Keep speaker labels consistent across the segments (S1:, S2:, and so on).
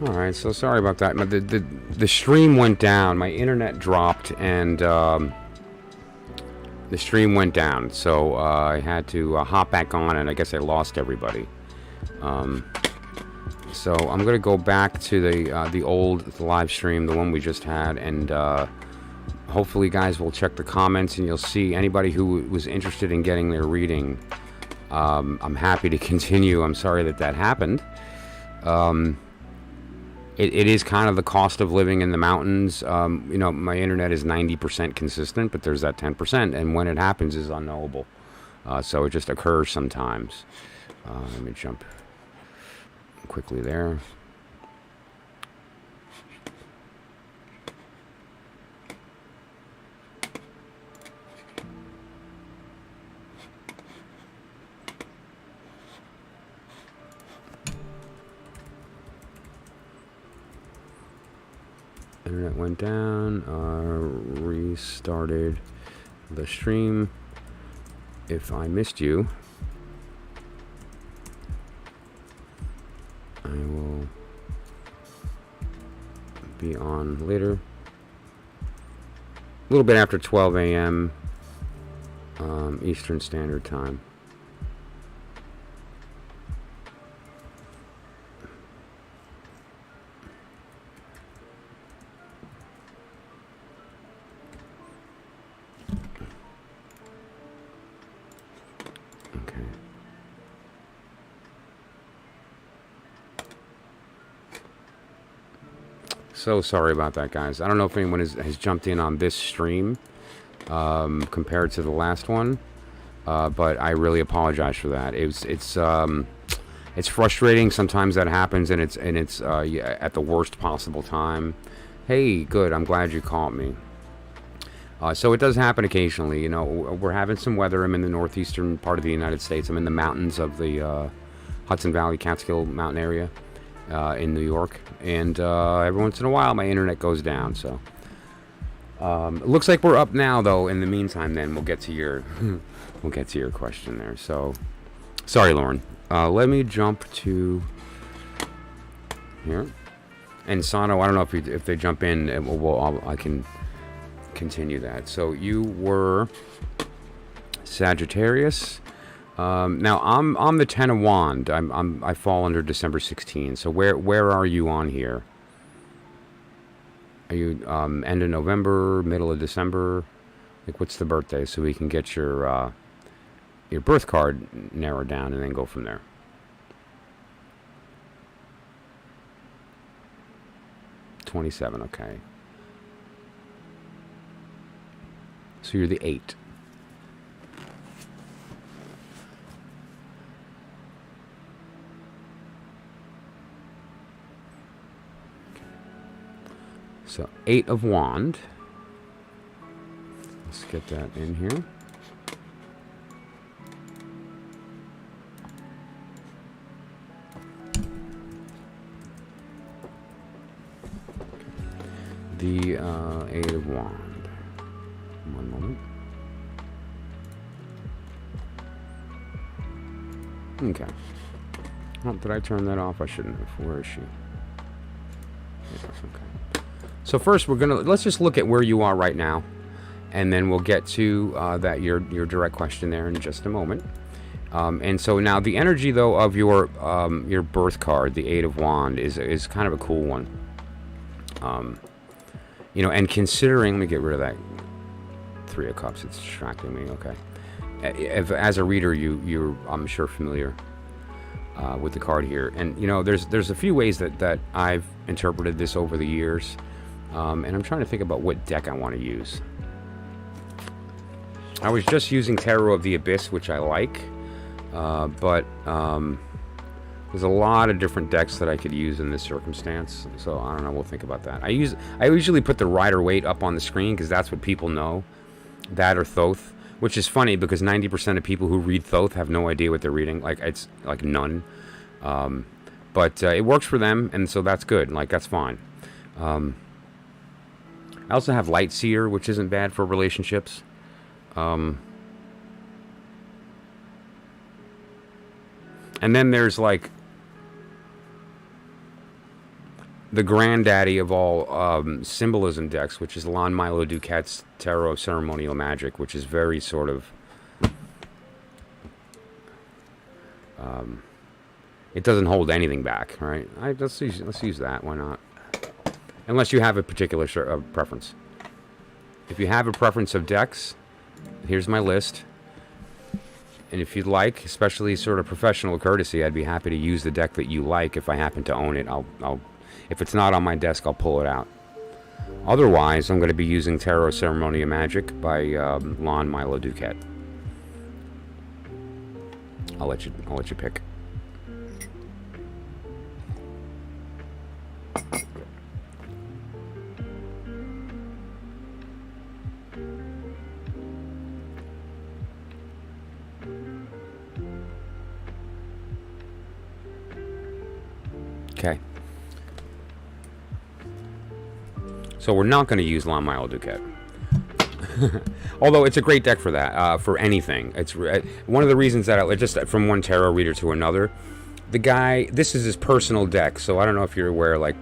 S1: All right, so sorry about that. The stream went down. My internet dropped, and the stream went down. So I had to hop back on, and I guess I lost everybody. So I'm gonna go back to the old live stream, the one we just had, and hopefully, guys, will check the comments, and you'll see anybody who was interested in getting their reading. I'm happy to continue. I'm sorry that happened. It is kind of the cost of living in the mountains. You know, my internet is 90% consistent, but there's that 10%, and when it happens is unknowable. So it just occurs sometimes. Let me jump quickly there. Internet went down, restarted the stream. If I missed you, I will be on later. A little bit after 12 a.m. Eastern Standard Time. So sorry about that, guys. I don't know if anyone has jumped in on this stream compared to the last one, but I really apologize for that. It's frustrating. Sometimes that happens, and it's at the worst possible time. Hey, good. I'm glad you caught me. So it does happen occasionally. You know, we're having some weather. I'm in the northeastern part of the United States. I'm in the mountains of the Hudson Valley, Catskill Mountain area. In New York, and every once in a while my internet goes down. So it looks like we're up now, though. In the meantime, then we'll get to your question there. So sorry, Lauren. Let me jump to here, and Sano. I don't know if they jump in, I can continue that. So you were Sagittarius. Now I'm the 10 of Wand. I fall under December 16. So where are you on here? Are you end of November, middle of December? Like, what's the birthday, so we can get your birth card narrowed down and then go from there. '27. Okay. So you're the 8. So 8 of Wand. Let's get that in here. The 8 of Wand. One moment. Okay. Oh, did I turn that off? I shouldn't have. Where is she? Yes, okay. So first, let's just look at where you are right now, and then we'll get to your direct question there in just a moment. And so now the energy, though, of your birth card, the 8 of Wand, is kind of a cool one. You know, and considering, let me get rid of that 3 of Cups. It's distracting me. Okay. As a reader, you're I'm sure familiar with the card here, and you know, there's a few ways that I've interpreted this over the years. And I'm trying to think about what deck I want to use. I was just using Tarot of the Abyss, which I like, but there's a lot of different decks that I could use in this circumstance. So I don't know. We'll think about that. I usually put the Rider-Waite up on the screen because that's what people know, that or Thoth, which is funny because 90% of people who read Thoth have no idea what they're reading. Like, it's like none. But it works for them, and so that's good. Like, that's fine. I also have Light Seer, which isn't bad for relationships. And then there's like the granddaddy of all symbolism decks, which is Lon Milo Duquette's Tarot Ceremonial Magic, which is very sort of... it doesn't hold anything back, right? Let's use that. Why not? Unless you have a particular preference. If you have a preference of decks, here's my list. And if you'd like, especially sort of professional courtesy, I'd be happy to use the deck that you like. If I happen to own it, I'll if it's not on my desk, I'll pull it out. Otherwise, I'm going to be using Tarot Ceremonial Magic by Lon Milo Duquette. I'll let you pick. Okay. So we're not going to use Lon Milo Duquette. Although it's a great deck for that, for anything. It's one of the reasons that just from one tarot reader to another, the guy, this is his personal deck. So I don't know if you're aware, like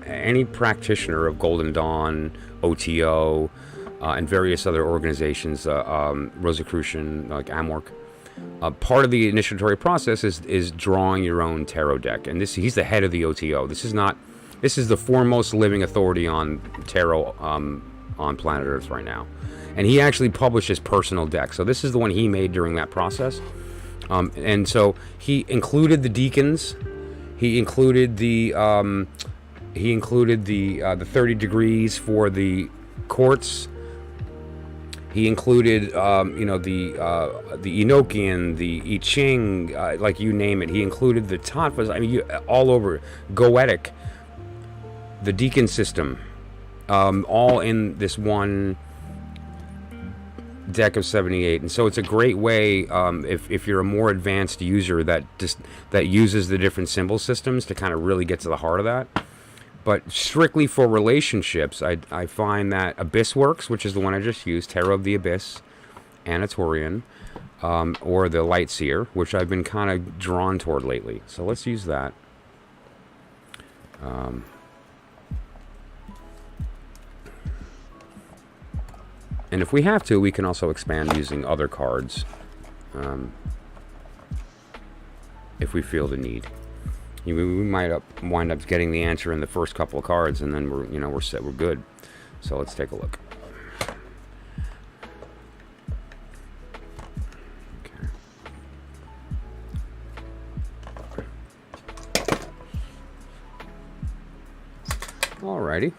S1: any practitioner of Golden Dawn, OTO, and various other organizations, Rosicrucian, like Amorc. Part of the initiatory process is drawing your own tarot deck, and he's the head of the OTO. This is the foremost living authority on tarot on planet Earth right now, and he actually published his personal deck. So this is the one he made during that process, and so he included the Deacons, he included the 30 degrees for the quartz. He included, the Enochian, the I Ching, like you name it. He included the Tattvas. I mean, all over. Goetic, the Deacon system, all in this one deck of 78. And so it's a great way, if you're a more advanced user that uses the different symbol systems to kind of really get to the heart of that. But strictly for relationships, I find that Abyss works, which is the one I just used, Tarot of the Abyss, Anatorian, or the Light Seer, which I've been kind of drawn toward lately. So let's use that. And if we have to, we can also expand using other cards, if we feel the need. We might wind up getting the answer in the first couple of cards, and then we're set, we're good. So let's take a look. Okay. Alrighty.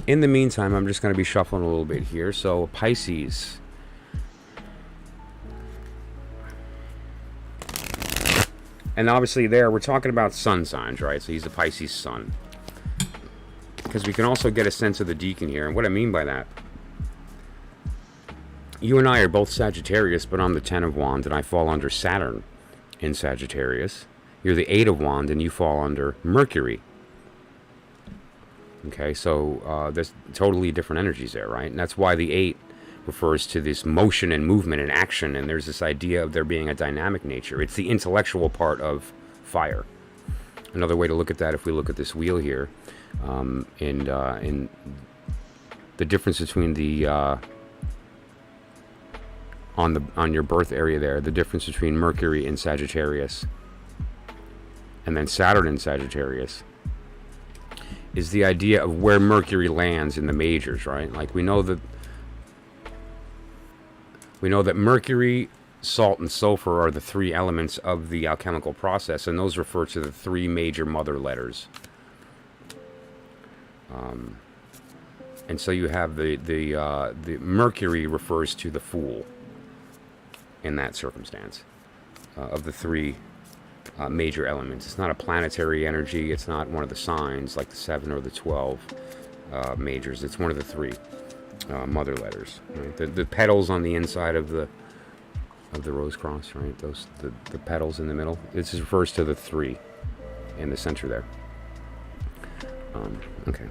S1: In the meantime, I'm just going to be shuffling a little bit here. So Pisces. And obviously there, we're talking about sun signs, right? So he's a Pisces sun. Because we can also get a sense of the Deacon here. And what I mean by that, you and I are both Sagittarius, but I'm the 10 of Wands, and I fall under Saturn in Sagittarius. You're the 8 of Wands, and you fall under Mercury. Okay, so there's totally different energies there, right? And that's why the 8 refers to this motion and movement and action, and there's this idea of there being a dynamic nature. It's the intellectual part of fire. Another way to look at that, if we look at this wheel here, in the difference between the on your birth area there, the difference between Mercury in Sagittarius and then Saturn in Sagittarius is the idea of where Mercury lands in the majors, right? Like we know that Mercury, salt, and sulfur are the 3 elements of the alchemical process, and those refer to the 3 major mother letters. And so you have the Mercury refers to the Fool in that circumstance of the 3 major elements. It's not a planetary energy. It's not one of the signs like the 7 or the 12 majors. It's one of the 3. Mother letters, right? The petals on the inside of the rose cross, right? The petals in the middle. This refers to the 3 in the center there. Okay.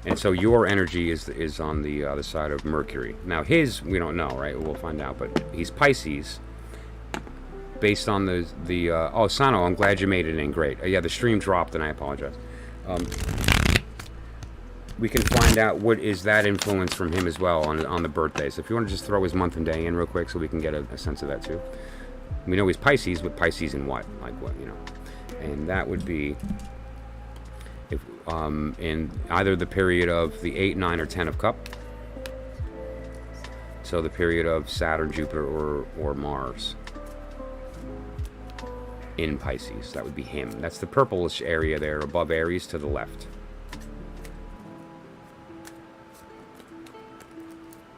S1: And so your energy is on the other side of Mercury. Now his, we don't know, right? We'll find out. But he's Pisces, based on oh, Sano, I'm glad you made it in. Great. Yeah, the stream dropped, and I apologize. We can find out what is that influence from him as well on the birthday. So if you want to just throw his month and day in real quick, so we can get a sense of that too. We know he's Pisces, but Pisces in what? Like what, you know? And that would be if in either the period of the 8, 9, or 10 of Cup. So the period of Saturn, Jupiter, or Mars in Pisces. That would be him. That's the purplish area there above Aries to the left.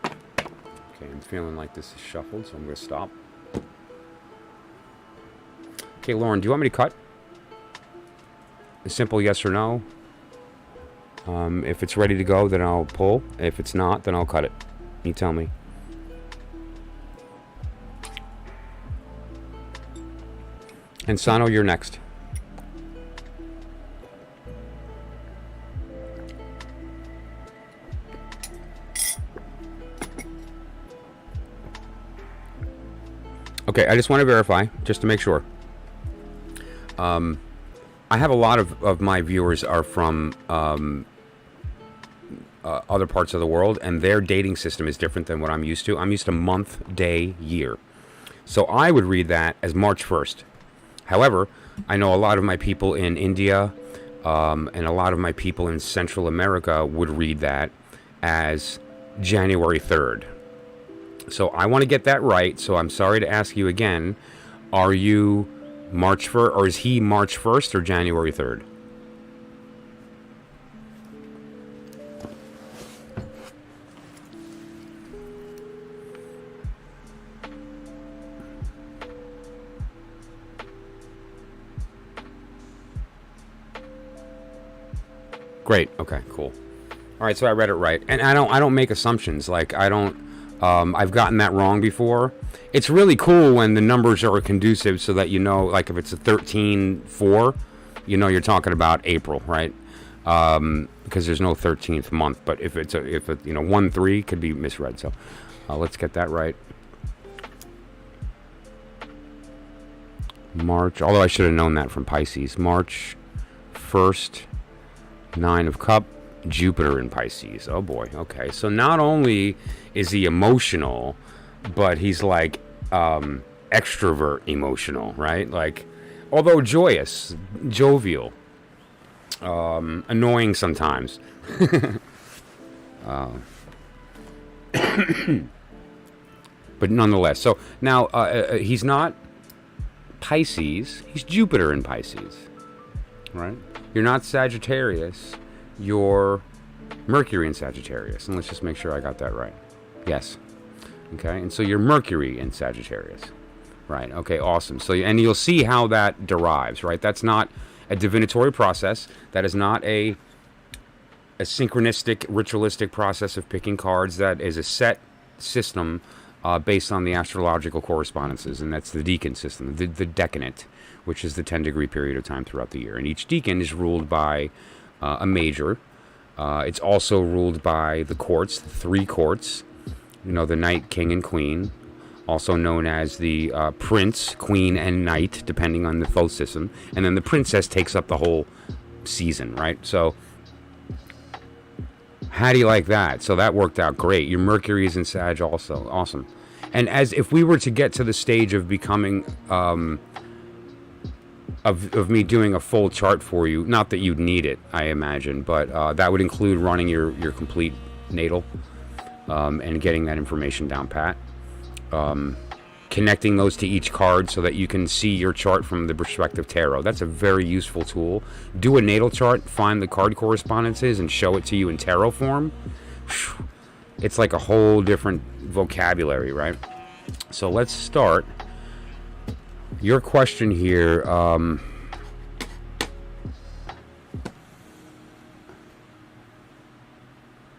S1: Okay, I'm feeling like this is shuffled, so I'm going to stop. Okay, Lauren, do you want me to cut? A simple yes or no. If it's ready to go, then I'll pull. If it's not, then I'll cut it. You tell me. And Sano, you're next. Okay, I just want to verify, just to make sure. I have a lot of my viewers are from other parts of the world, and their dating system is different than what I'm used to. I'm used to month, day, year. So I would read that as March 1st. However, I know a lot of my people in India and a lot of my people in Central America would read that as January 3rd. So I want to get that right, so I'm sorry to ask you again. Are you March 1st, or is he March 1st or January 3rd? Great. Okay, cool. All right, so I read it right. And I don't make assumptions. Like, I've gotten that wrong before. It's really cool when the numbers are conducive so that you know, like if it's a 13-4, you know you're talking about April, right? Because there's no 13th month. But if it's 1-3 could be misread. So let's get that right. March, although I should have known that from Pisces. March 1st, 9 of Cup, Jupiter in Pisces. Oh boy. Okay. So not only is he emotional, but he's like extrovert emotional, right? Like, although joyous, jovial, annoying sometimes. But nonetheless. So now he's not Pisces. He's Jupiter in Pisces, right? You're not Sagittarius. You're Mercury in Sagittarius. And let's just make sure I got that right. Yes. Okay. And so you're Mercury in Sagittarius. Right. Okay. Awesome. So, and you'll see how that derives, right? That's not a divinatory process. That is not a synchronistic, ritualistic process of picking cards. That is a set system based on the astrological correspondences. And that's the Deacon system, the decannate, which is the 10-degree period of time throughout the year. And each decan is ruled by a major. It's also ruled by the courts, the 3 courts, the knight, king, and queen, also known as the prince, queen, and knight, depending on the Thoth system. And then the princess takes up the whole season, right? So how do you like that? So that worked out great. Your Mercury is in Sag also. Awesome. And as if we were to get to the stage of becoming... Of me doing a full chart for you, not that you'd need it, I imagine, but that would include running your complete natal and getting that information down pat. Connecting those to each card so that you can see your chart from the perspective tarot. That's a very useful tool. Do a natal chart, find the card correspondences, and show it to you in tarot form. It's like a whole different vocabulary, right? So let's start. Your question here,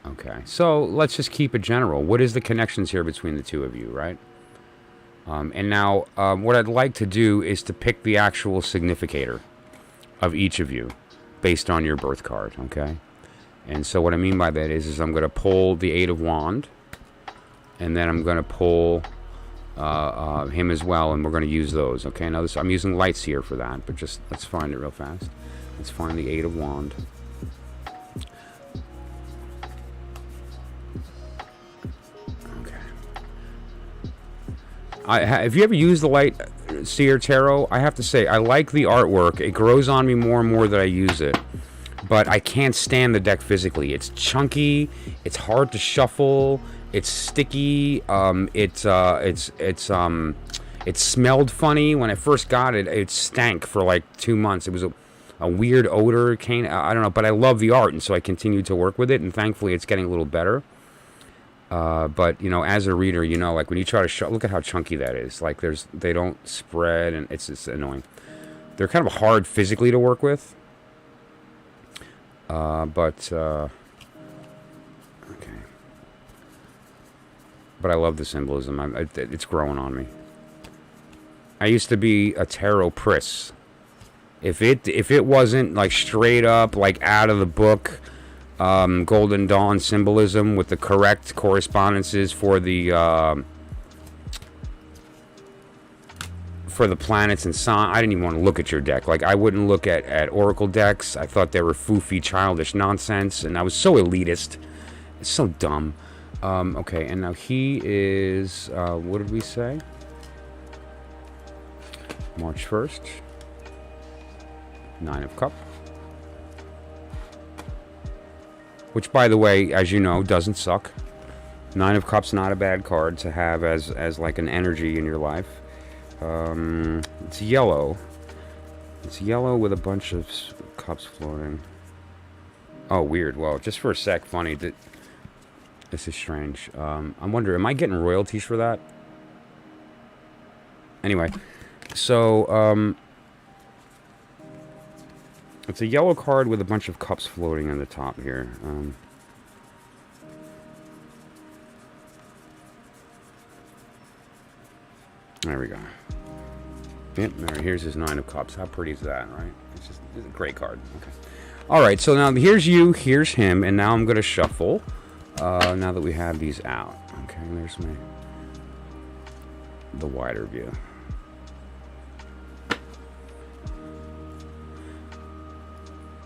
S1: okay, so let's just keep it general. What is the connections here between the two of you, right? And now, what I'd like to do is to pick the actual significator of each of you based on your birth card, okay? And so what I mean by that is I'm going to pull the 8 of Wands, and then I'm going to pull him as well, and we're going to use those. Okay, now I'm using lights here for that, but just let's find it real fast. Let's find the 8 of Wand. Have you ever used the Light Seer Tarot? I have to say, I like the artwork. It grows on me more and more that I use it. But I can't stand the deck physically. It's chunky. It's hard to shuffle. It's sticky. It smelled funny when I first got it. It stank for like 2 months. It was a weird odor. I don't know, but I love the art, and so I continued to work with it. And thankfully, it's getting a little better. But you know, as a reader, you know, like when you try to look at how chunky that is. Like they don't spread, and it's just annoying. They're kind of hard physically to work with. Okay. But I love the symbolism. It's growing on me. I used to be a tarot priss. If it wasn't like straight up, like out of the book, Golden Dawn symbolism with the correct correspondences for the planets and sun, I didn't even want to look at your deck. Like, I wouldn't look at oracle decks. I thought they were foofy, childish nonsense, and I was so elitist. It's so dumb. Okay, and now he is, what did we say? March 1st. 9 of Cups. Which, by the way, as you know, doesn't suck. 9 of Cups, not a bad card to have as like an energy in your life. It's yellow. It's yellow with a bunch of cups floating. Oh, weird. Well, just for a sec, funny. This is strange. I'm wondering, am I getting royalties for that? Anyway, so, it's a yellow card with a bunch of cups floating on the top here. There we go. Yep, there, here's his 9 of Cups. How pretty is that, right? It's a great card. Okay. Alright, so now here's you, here's him, and now I'm going to shuffle. Now that we have these out. Okay, there's the wider view.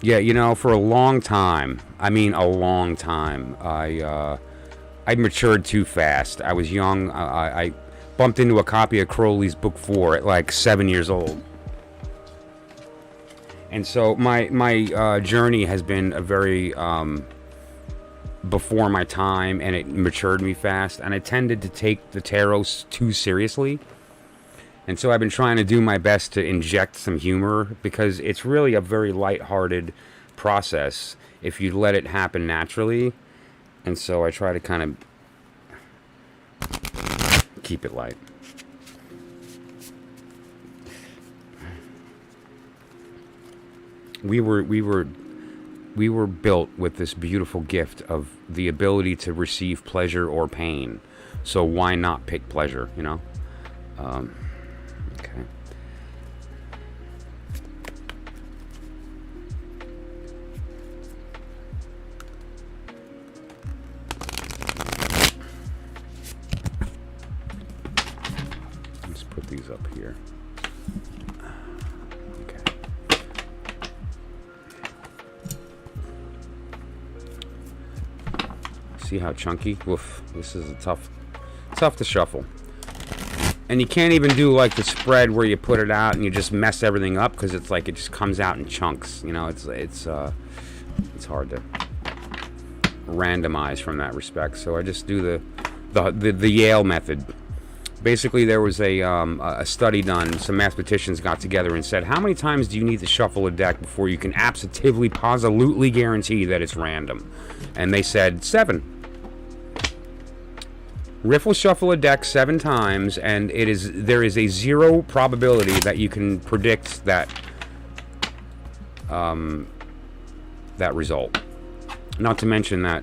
S1: Yeah, you know, for a long time, I mean a long time, I matured too fast. I was young. I bumped into a copy of Crowley's Book 4 at like 7 years old. And so my journey has been a very before my time, and it matured me fast, and I tended to take the tarot too seriously. And so I've been trying to do my best to inject some humor, because it's really a very lighthearted process if you let it happen naturally. And so I try to kind of keep it light. We were built with this beautiful gift of the ability to receive pleasure or pain. So why not pick pleasure, you know? Okay. Let's put these up here. Okay. See how chunky? Woof. This is tough to shuffle. And you can't even do like the spread where you put it out and you just mess everything up, because it's like it just comes out in chunks. You know, it's hard to randomize from that respect. So I just do the Yale method. Basically, there was a study done. Some mathematicians got together and said, how many times do you need to shuffle a deck before you can absolutely guarantee that it's random? And they said 7. Riff will shuffle a deck 7 times, and there is a 0 probability that you can predict that result. Not to mention that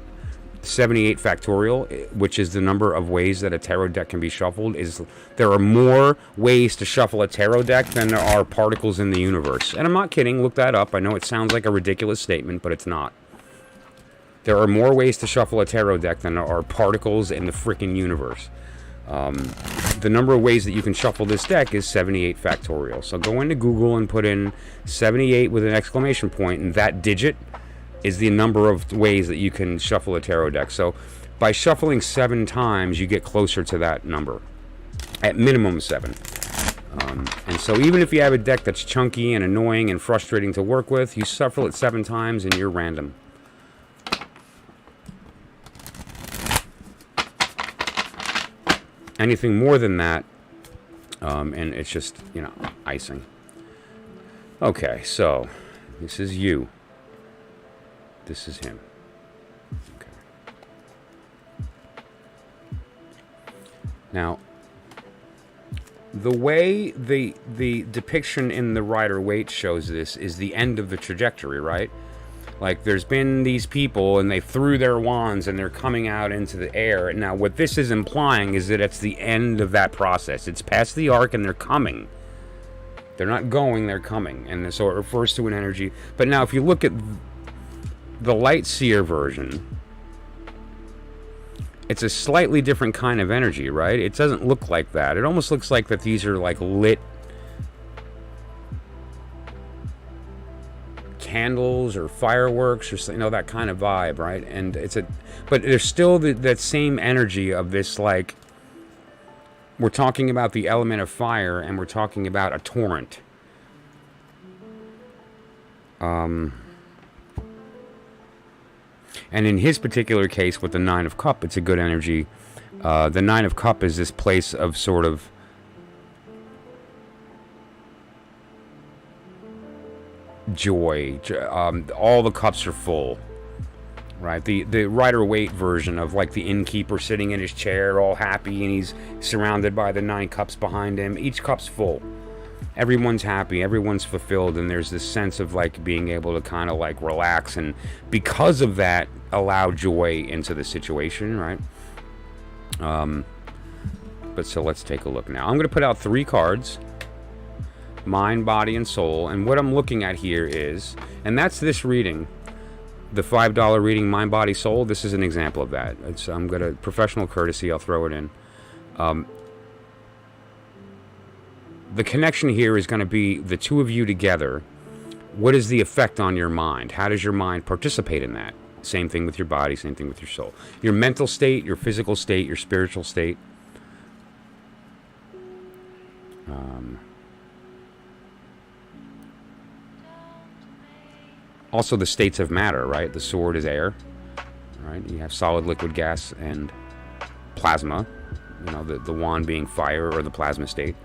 S1: 78 factorial, which is the number of ways that a tarot deck can be shuffled, there are more ways to shuffle a tarot deck than there are particles in the universe. And I'm not kidding, look that up. I know it sounds like a ridiculous statement, but it's not. There are more ways to shuffle a tarot deck than there are particles in the freaking universe. the number of ways that you can shuffle this deck is 78 factorial. So go into Google and put in 78 with an exclamation point, and that digit is the number of ways that you can shuffle a tarot deck. So by shuffling 7 times, you get closer to that number, at minimum 7. And so even if you have a deck that's chunky and annoying and frustrating to work with, you shuffle it 7 times and you're random. Anything more than that, and it's just, you know, icing. Okay, so this is you. This is him. Okay. Now, the way the depiction in the Rider-Waite shows this is the end of the trajectory, right? Like, there's been these people, and they threw their wands, and they're coming out into the air. Now, what this is implying is that it's the end of that process. It's past the arc, and they're coming. They're not going, they're coming. And so it refers to an energy. But now, if you look at the Light Seer version, it's a slightly different kind of energy, right? It doesn't look like that. It almost looks like that these are, like, lit candles or fireworks or, you know, that kind of vibe, right? And it's but there's still that same energy of this, like, we're talking about the element of fire, and we're talking about a torrent. And in his particular case with the Nine of Cups, it's a good energy. The Nine of Cups is this place of sort of joy. All the cups are full, right? The Rider-Waite version of, like, the innkeeper sitting in his chair all happy, and he's surrounded by the 9 cups behind him. Each cup's full. Everyone's happy, everyone's fulfilled, and there's this sense of, like, being able to kind of, like, relax, and because of that, allow joy into the situation, right? But so let's take a look now. I'm going to put out 3 cards. Mind, body, and soul. And what I'm looking at here is, and that's this reading, the $5 reading, Mind, Body, Soul. This is an example of that. I'm going to, professional courtesy, I'll throw it in. The connection here is going to be the two of you together. What is the effect on your mind? How does your mind participate in that? Same thing with your body, same thing with your soul. Your mental state, your physical state, your spiritual state. Also the states of matter, right? The sword is air, right? You have solid, liquid, gas, and plasma. You know, the wand being fire, or the plasma state.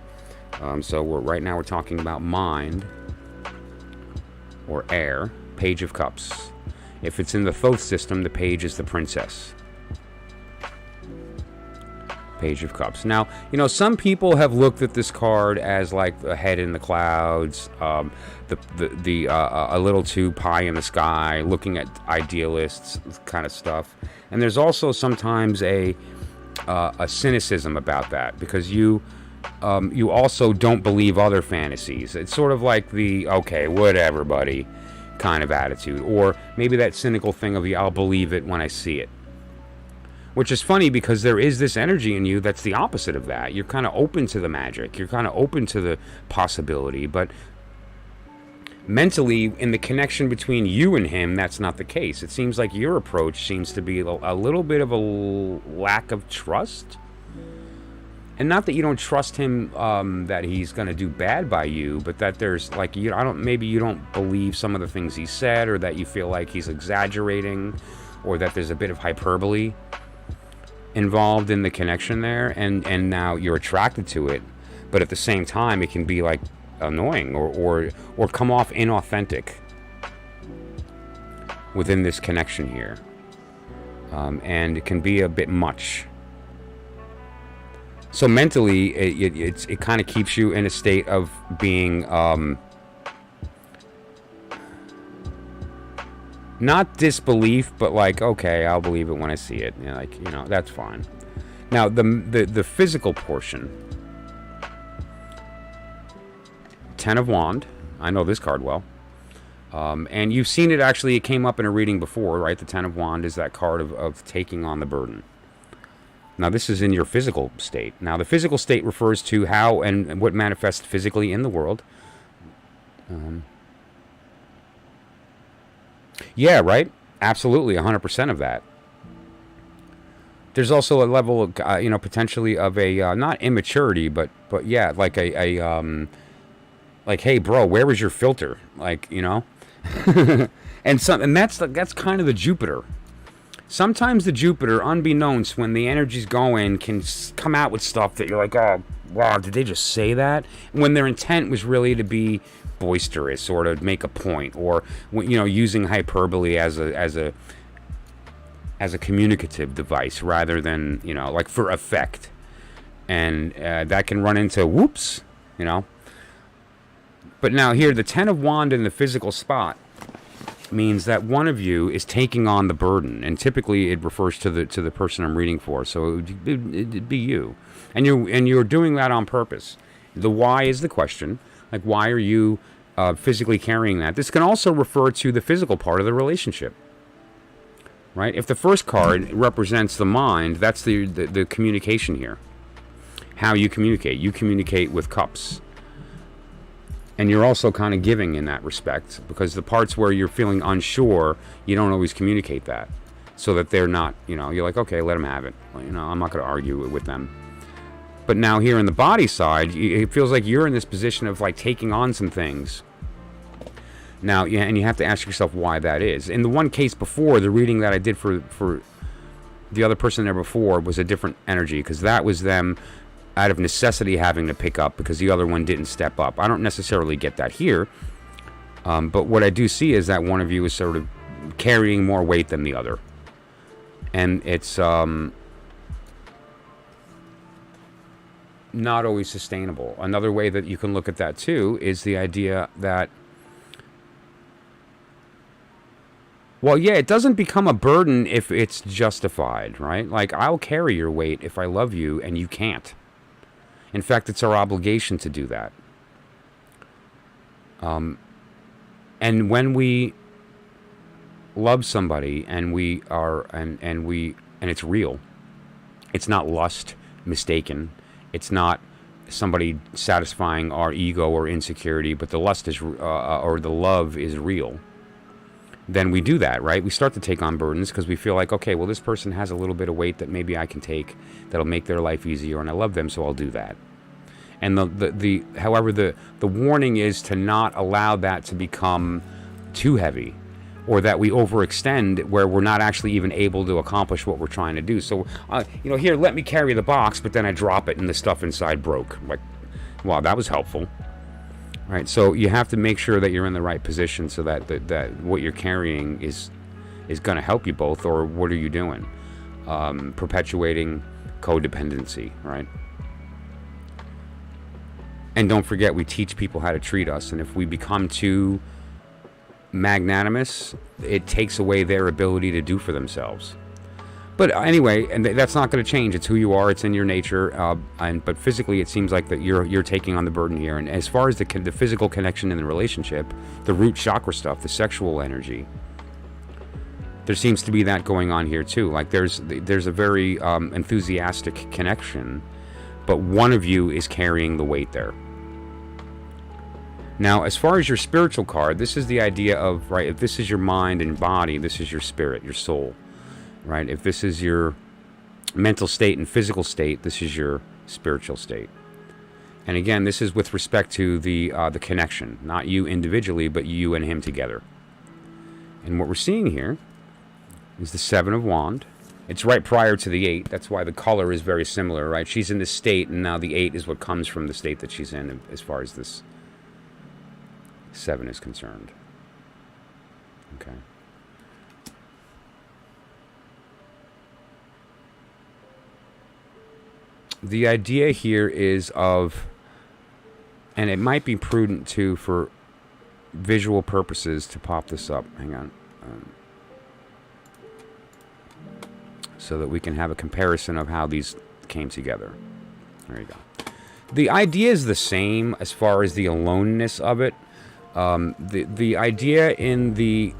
S1: So right now we're talking about mind, or air, Page of Cups. If it's in the Thoth system, the page is the princess. Page of Cups. Now, you know, some people have looked at this card as, like, the head in the clouds, a little too pie in the sky, looking at idealists kind of stuff. And there's also sometimes a cynicism about that, because you also don't believe other fantasies. It's sort of like the, okay, whatever, buddy, kind of attitude. Or maybe that cynical thing of, I'll believe it when I see it. Which is funny, because there is this energy in you that's the opposite of that. You're kind of open to the magic. You're kind of open to the possibility. But mentally, in the connection between you and him, that's not the case. It seems like your approach seems to be a little bit of a lack of trust. And not that you don't trust him, that he's going to do bad by you, but that there's, like, maybe you don't believe some of the things he said, or that you feel like he's exaggerating, or that there's a bit of hyperbole involved in the connection there, and now you're attracted to it, but at the same time it can be, like, annoying or come off inauthentic within this connection here, and it can be a bit much. So mentally, it kind of keeps you in a state of being not disbelief, but like, okay, I'll believe it when I see it. You know, like, you know, that's fine. Now, the physical portion. 10 of Wand. I know this card well. And you've seen it, actually, it came up in a reading before, right? The 10 of Wand is that card of taking on the burden. Now, this is in your physical state. Now, the physical state refers to how and what manifests physically in the world. Yeah, right? Absolutely, 100% of that. There's also a level of, potentially of a, not immaturity, but yeah, like like, hey, bro, where was your filter? Like, and that's kind of the Jupiter. Sometimes the Jupiter, unbeknownst, when the energy's going, can come out with stuff that you're like, oh, wow, did they just say that? When their intent was really to be boisterous or to make a point, or using hyperbole as a communicative device rather than like for effect, and that can run into whoops, But now here, the Ten of Wands in the physical spot means that one of you is taking on the burden, and typically it refers to the person I'm reading for. So it'd be you, and you're doing that on purpose. The why is the question, like why are you physically carrying that? This can also refer to the physical part of the relationship, right? If the first card represents the mind, that's the communication here. How you communicate with cups. And you're also kind of giving in that respect, because the parts where you're feeling unsure, you don't always communicate that, so that they're not, you're like, okay, let them have it. Well, I'm not going to argue with them. But now here in the body side, it feels like you're in this position of like taking on some things. Now, and you have to ask yourself why that is. In the one case before, the reading that I did for the other person there before was a different energy, because that was them out of necessity having to pick up because the other one didn't step up. I don't necessarily get that here, but what I do see is that one of you is sort of carrying more weight than the other, and it's not always sustainable. Another way that you can look at that too is the idea that, well, yeah, it doesn't become a burden if it's justified, right? Like, I'll carry your weight if I love you and you can't. In fact, it's our obligation to do that. And when we love somebody and we are and it's real, it's not lust mistaken. It's not somebody satisfying our ego or insecurity, but the lust is or the love is real. Then we do that, right? We start to take on burdens because we feel like, okay, well, this person has a little bit of weight that maybe I can take that'll make their life easier, and I love them, so I'll do that. And however, the warning is to not allow that to become too heavy, or that we overextend where we're not actually even able to accomplish what we're trying to do. So, here, let me carry the box, but then I drop it and the stuff inside broke. Like, wow, that was helpful. Right, so you have to make sure that you're in the right position so that what you're carrying is going to help you both, or what are you doing? Perpetuating codependency, right? And don't forget, we teach people how to treat us, and if we become too magnanimous, it takes away their ability to do for themselves. But anyway, and that's not going to change. It's who you are. It's in your nature. But physically, it seems like that you're taking on the burden here. And as far as the physical connection in the relationship, the root chakra stuff, the sexual energy, there seems to be that going on here too. Like there's a very enthusiastic connection, but one of you is carrying the weight there. Now, as far as your spiritual card, this is the idea of, right, if this is your mind and body, this is your spirit, your soul. Right? If this is your mental state and physical state, this is your spiritual state. And again, this is with respect to the connection, not you individually, but you and him together. And what we're seeing here is the Seven of Wands. It's right prior to the 8. That's why the color is very similar, right? She's in this state, and now the 8 is what comes from the state that she's in as far as this 7 is concerned. Okay. The idea here is of, and it might be prudent too for visual purposes to pop this up. Hang on. So that we can have a comparison of how these came together. There you go. The idea is the same as far as the aloneness of it. The idea in the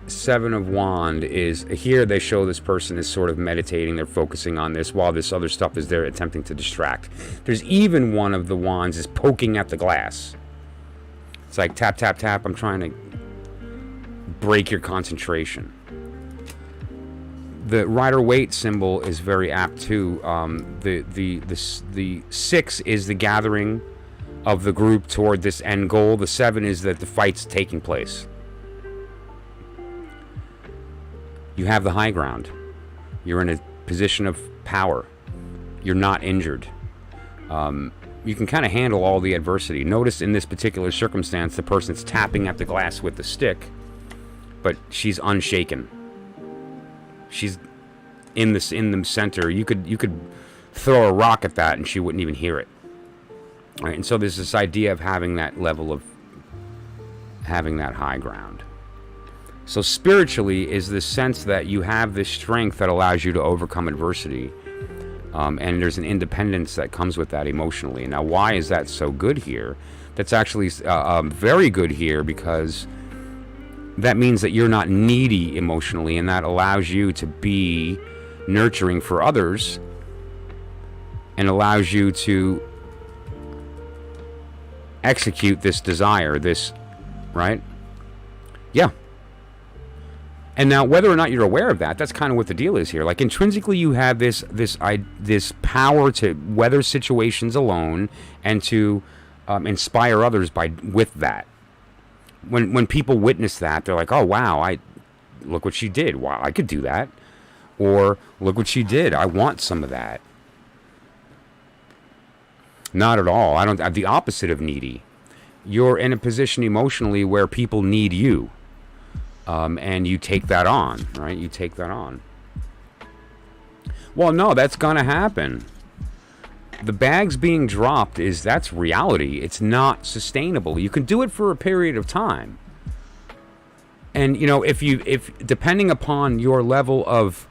S1: Seven of Wand is here. They show this person is sort of meditating. They're focusing on this while this other stuff is there attempting to distract. There's even one of the wands is poking at the glass. It's like tap, tap, tap. I'm trying to break your concentration. The Rider-Waite symbol is very apt too. The 6 is the gathering of the group toward this end goal. The 7 is that the fight's taking place. You have the high ground. You're in a position of power. You're not injured. You can kind of handle all the adversity. Notice in this particular circumstance, the person's tapping at the glass with the stick, but she's unshaken. She's in the center. You could throw a rock at that and she wouldn't even hear it. All right, and so there's this idea of having that level of having that high ground. So spiritually is this sense that you have this strength that allows you to overcome adversity. And there's an independence that comes with that emotionally. Now, why is that so good here? That's actually very good here because that means that you're not needy emotionally, and that allows you to be nurturing for others and allows you to execute this desire, this, right? Yeah. And now, whether or not you're aware of that, that's kind of what the deal is here. Like, intrinsically, you have this power to weather situations alone and to inspire others with that. When people witness that, they're like, "Oh wow, look what she did. Wow, I could do that." Or, "Look what she did. I want some of that." Not at all. I don't. The opposite of needy. You're in a position emotionally where people need you. And you take that on, right? You take that on. Well, no, that's going to happen. The bags being dropped that's reality. It's not sustainable. You can do it for a period of time. And, you know, if depending upon your level of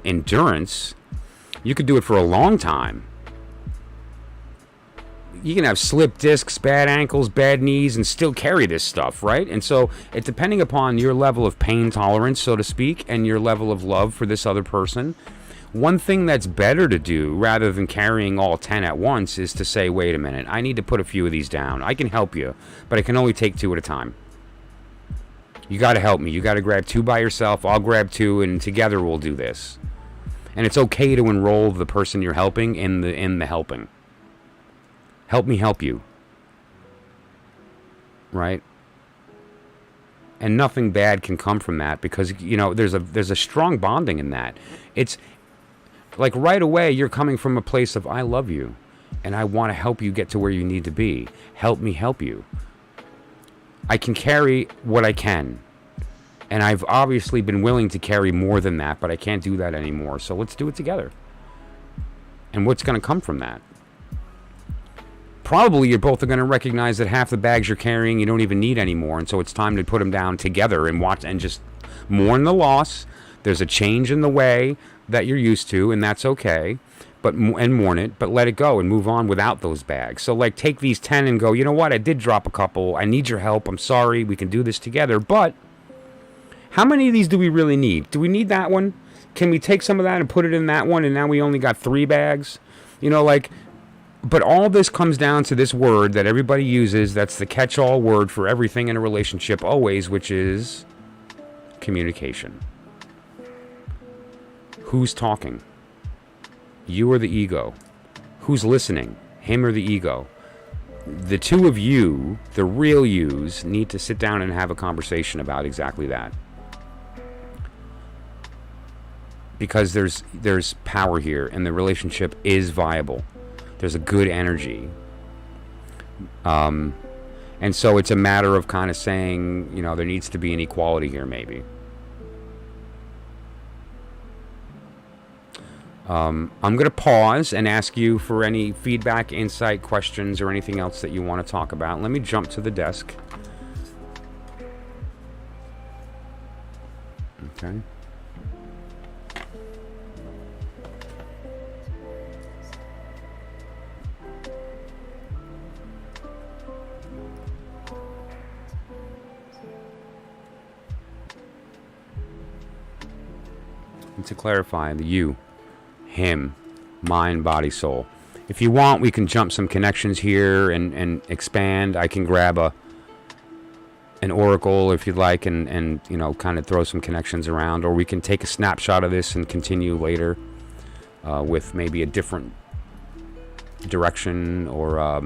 S1: endurance, you could do it for a long time. You can have slip discs, bad ankles, bad knees, and still carry this stuff, right? And so, depending upon your level of pain tolerance, so to speak, and your level of love for this other person, one thing that's better to do, rather than carrying all 10 at once, is to say, wait a minute, I need to put a few of these down. I can help you, but I can only take 2 at a time. You got to help me. You got to grab 2 by yourself. I'll grab 2, and together we'll do this. And it's okay to enroll the person you're helping in the helping. Help me help you. Right? And nothing bad can come from that because, you know, there's a strong bonding in that. It's like right away you're coming from a place of I love you and I want to help you get to where you need to be. Help me help you. I can carry what I can. And I've obviously been willing to carry more than that, but I can't do that anymore. So let's do it together. And what's going to come from that? Probably you're both going to recognize that half the bags you're carrying you don't even need anymore, and so it's time to put them down together and watch and just mourn the loss. There's a change in the way that you're used to, and that's okay, and mourn it, but let it go and move on without those bags. So like take these 10 and go, you know what, I did drop a couple, I need your help, I'm sorry, we can do this together, but how many of these do we really need? Do we need that one? Can we take some of that and put it in that one, and now we only got 3 bags? You know, like... But all this comes down to this word that everybody uses, that's the catch-all word for everything in a relationship always, which is communication. Who's talking? You or the ego? Who's listening? Him or the ego? The two of you, the real yous, need to sit down and have a conversation about exactly that. Because there's power here, and the relationship is viable. There's a good energy. And so it's a matter of kind of saying, you know, there needs to be an equality here, maybe. I'm going to pause and ask you for any feedback, insight, questions, or anything else that you want to talk about. Let me jump to the desk. Okay. to clarify the you, him, mind, body, soul. If you want, we can jump some connections here and expand. I can grab an oracle if you'd like, and you know, kind of throw some connections around, or we can take a snapshot of this and continue later with maybe a different direction, or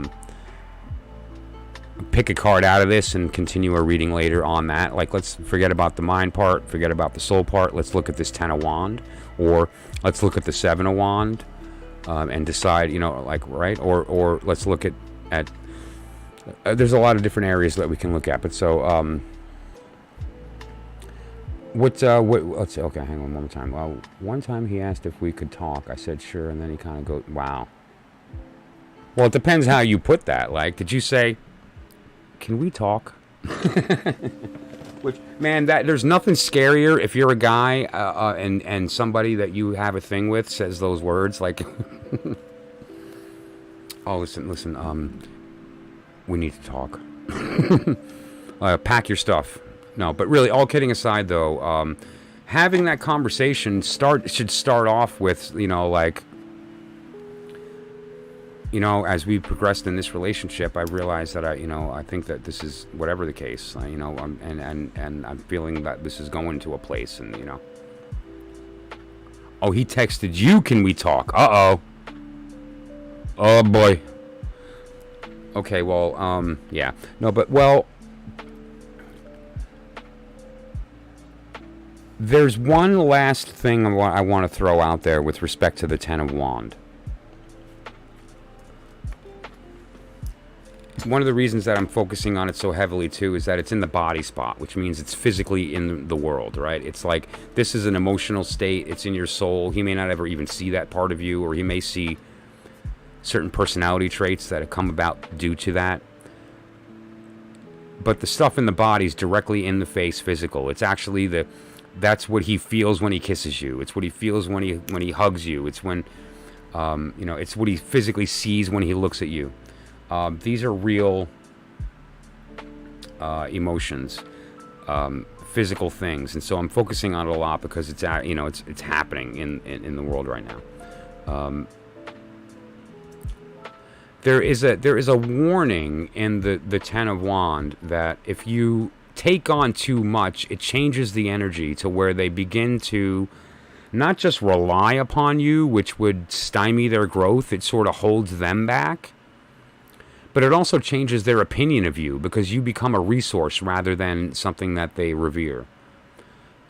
S1: pick a card out of this and continue our reading later on that. Like, let's forget about the mind part, forget about the soul part. Let's look at this 10 of wand, or let's look at the 7 of wand, and decide, you know, like, right, or let's look at there's a lot of different areas that we can look at. But so what let's see. Okay, hang on one more time. Well, one time he asked if we could talk. I said sure, and then he kind of goes, wow. Well, it depends how you put that. Like, did you say, can we talk? Which, man, that there's nothing scarier if you're a guy and somebody that you have a thing with says those words, like, oh, listen, we need to talk. Pack your stuff. No, but really, all kidding aside, though, having that conversation should start off with, you know, like, you know, as we progressed in this relationship, I realized that I think that this is, whatever the case, you know, and I'm feeling that this is going to a place, and, you know. Oh, he texted you, can we talk? Uh-oh. Oh, boy. Okay, well, yeah. No, but, well, there's one last thing I want to throw out there with respect to the 10 of wand. One of the reasons that I'm focusing on it so heavily, too, is that it's in the body spot, which means it's physically in the world, right? It's like, this is an emotional state. It's in your soul. He may not ever even see that part of you, or he may see certain personality traits that have come about due to that. But the stuff in the body is directly in the face, physical. It's actually that's what he feels when he kisses you. It's what he feels when he hugs you. It's when, you know, it's what he physically sees when he looks at you. These are real emotions, physical things, and so I'm focusing on it a lot because it's it's happening in the world right now. There is a warning in the 10 of wand that if you take on too much, it changes the energy to where they begin to not just rely upon you, which would stymie their growth. It sort of holds them back. But it also changes their opinion of you because you become a resource rather than something that they revere.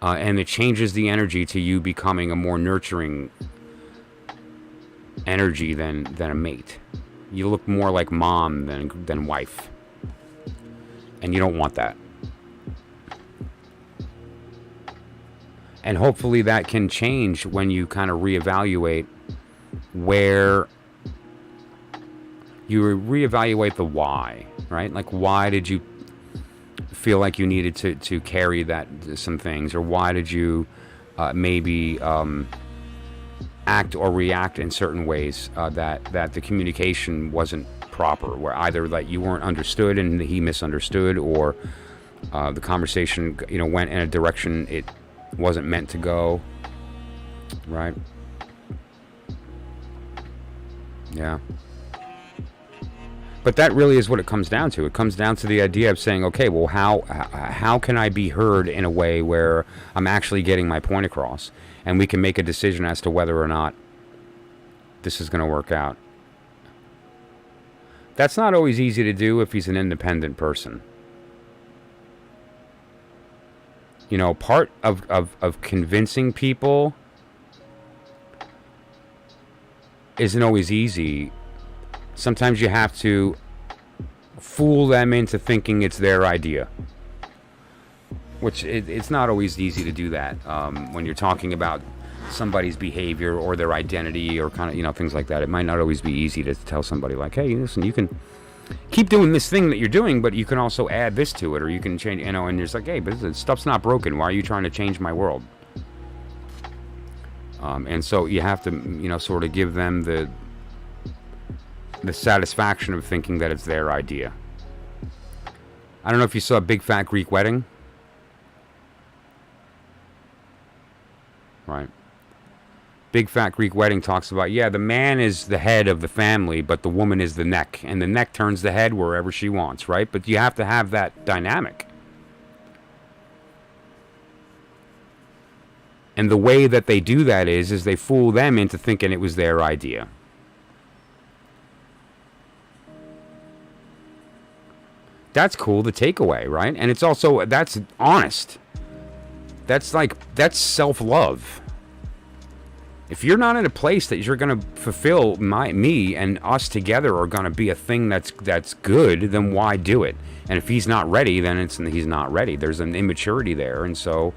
S1: And it changes the energy to you becoming a more nurturing energy than a mate. You look more like mom than wife. And you don't want that. And hopefully that can change when you kind of reevaluate where... You reevaluate the why, right? Like, why did you feel like you needed to carry some things, or why did you maybe act or react in certain ways that the communication wasn't proper, where either that you weren't understood and he misunderstood, or the conversation went in a direction it wasn't meant to go, right? Yeah. But that really is what it comes down to. It comes down to the idea of saying, okay, well, how can I be heard in a way where I'm actually getting my point across? And we can make a decision as to whether or not this is going to work out. That's not always easy to do if he's an independent person. Part of convincing people isn't always easy. Sometimes you have to fool them into thinking it's their idea, which it's not always easy to do that when you're talking about somebody's behavior or their identity or kind of things like that. It might not always be easy to tell somebody like, hey, listen, you can keep doing this thing that you're doing, but you can also add this to it, or you can change, and it's like, hey, but this stuff's not broken. Why are you trying to change my world? And so you have to, sort of give them the satisfaction of thinking that it's their idea. I don't know if you saw Big Fat Greek Wedding. Right. Big Fat Greek Wedding talks about, yeah, the man is the head of the family, but the woman is the neck, and the neck turns the head wherever she wants, right? But you have to have that dynamic. And the way that they do that is they fool them into thinking it was their idea. That's cool, the takeaway, right? And it's also, that's honest. That's self-love. If you're not in a place that you're going to fulfill me and us together are going to be a thing that's good, then why do it? And if he's not ready, then he's not ready. There's an immaturity there. And so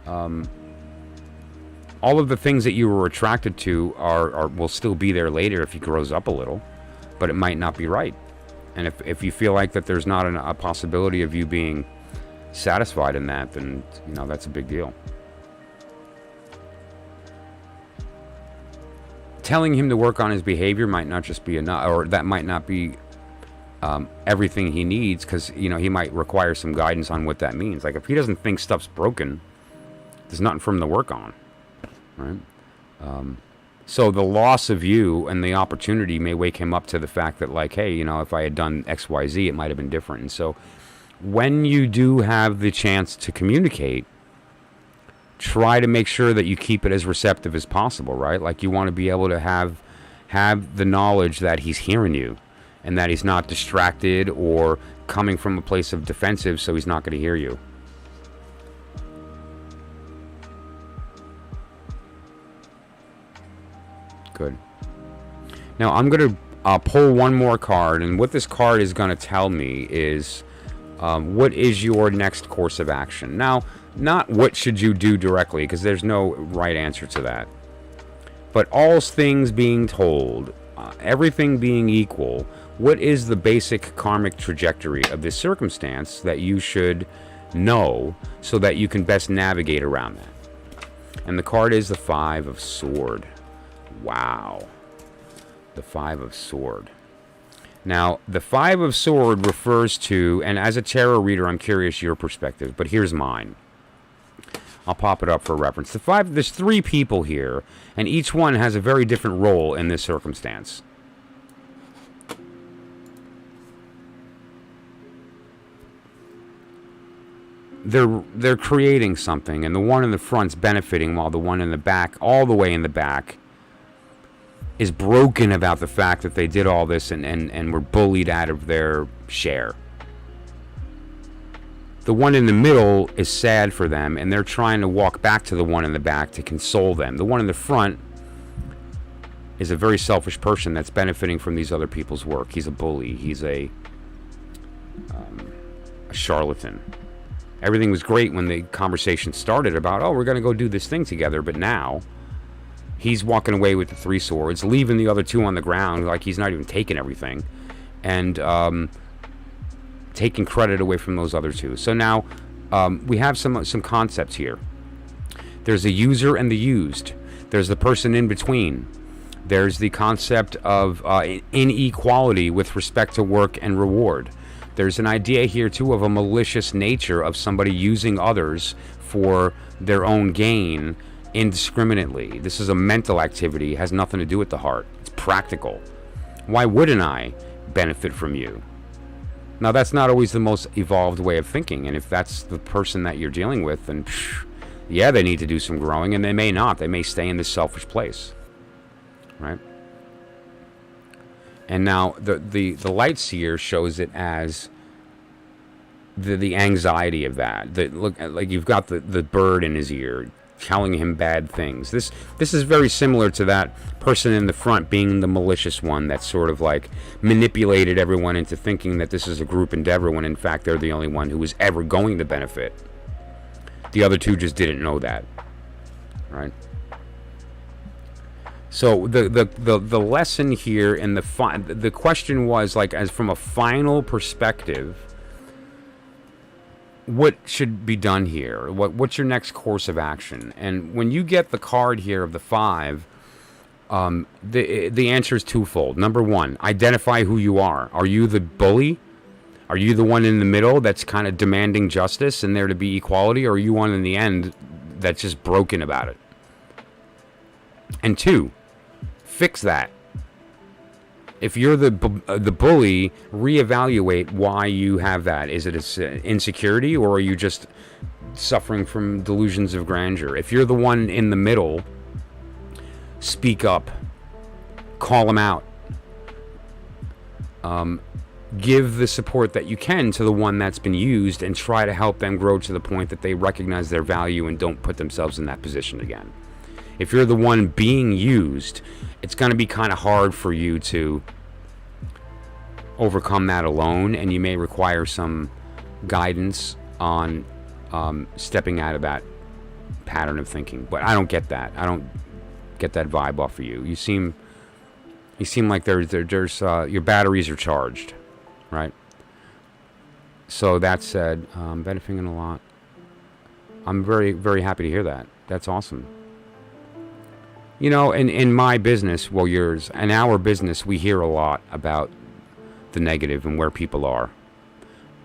S1: all of the things that you were attracted to will still be there later if he grows up a little, but it might not be right. And if you feel like that there's not a possibility of you being satisfied in that, then, that's a big deal. Telling him to work on his behavior might not just be enough, or that might not be everything he needs, because, he might require some guidance on what that means. Like, if he doesn't think stuff's broken, there's nothing for him to work on, right? So the loss of you and the opportunity may wake him up to the fact that, like, hey, if I had done X, Y, Z, it might have been different. And so when you do have the chance to communicate, try to make sure that you keep it as receptive as possible, right? Like, you want to be able to have the knowledge that he's hearing you and that he's not distracted or coming from a place of defensive, so he's not going to hear you. Good. Now I'm going to pull one more card, and what this card is going to tell me is what is your next course of action. Now, not what should you do directly, because there's no right answer to that. But all things being told, everything being equal, what is the basic karmic trajectory of this circumstance that you should know so that you can best navigate around that? And the card is the Five of Sword. Wow. The Five of Sword. Now, the Five of Sword refers to, and as a tarot reader, I'm curious your perspective, but here's mine. I'll pop it up for reference. There's three people here, and each one has a very different role in this circumstance. They're creating something, and the one in the front's benefiting while the one in the back, all the way in the back, is broken about the fact that they did all this and were bullied out of their share. The one in the middle is sad for them, and they're trying to walk back to the one in the back to console them. The one in the front is a very selfish person that's benefiting from these other people's work. He's a bully. He's a charlatan. Everything was great when the conversation started about, we're going to go do this thing together, but now he's walking away with the three swords, leaving the other two on the ground, like he's not even taking everything, and taking credit away from those other two. So now we have some concepts here. There's a user and the used. There's the person in between. There's the concept of inequality with respect to work and reward. There's an idea here, too, of a malicious nature of somebody using others for their own gain indiscriminately. This is a mental activity. It has nothing to do with the heart. It's practical. Why wouldn't I benefit from you? Now, that's not always the most evolved way of thinking, and if that's the person that you're dealing with, then yeah, they need to do some growing, and they may not. They may stay in this selfish place, right? And now the light seer shows it as the anxiety of that. Look, like you've got the bird in his ear telling him bad things. This is very similar to that person in the front being the malicious one that sort of like manipulated everyone into thinking that this is a group endeavor when in fact they're the only one who was ever going to benefit. The other two just didn't know that, right? So the lesson here and the question was, like, as from a final perspective, what should be done here? What's your next course of action? And when you get the card here of the five, the answer is twofold. Number one, identify who you are. Are you the bully? Are you the one in the middle that's kind of demanding justice and there to be equality? Or are you one in the end that's just broken about it? And 2, fix that. If you're the bully, reevaluate why you have that. Is it insecurity, or are you just suffering from delusions of grandeur? If you're the one in the middle, speak up. Call them out. Give the support that you can to the one that's been used, and try to help them grow to the point that they recognize their value and don't put themselves in that position again. If you're the one being used, it's going to be kind of hard for you to overcome that alone, and you may require some guidance on stepping out of that pattern of thinking. But I don't get that. I don't get that vibe off of you. You seem like there's your batteries are charged, right? So that said, benefiting a lot. I'm very, very happy to hear that. That's awesome. You know, in my business, well, yours, in our business, we hear a lot about the negative and where people are.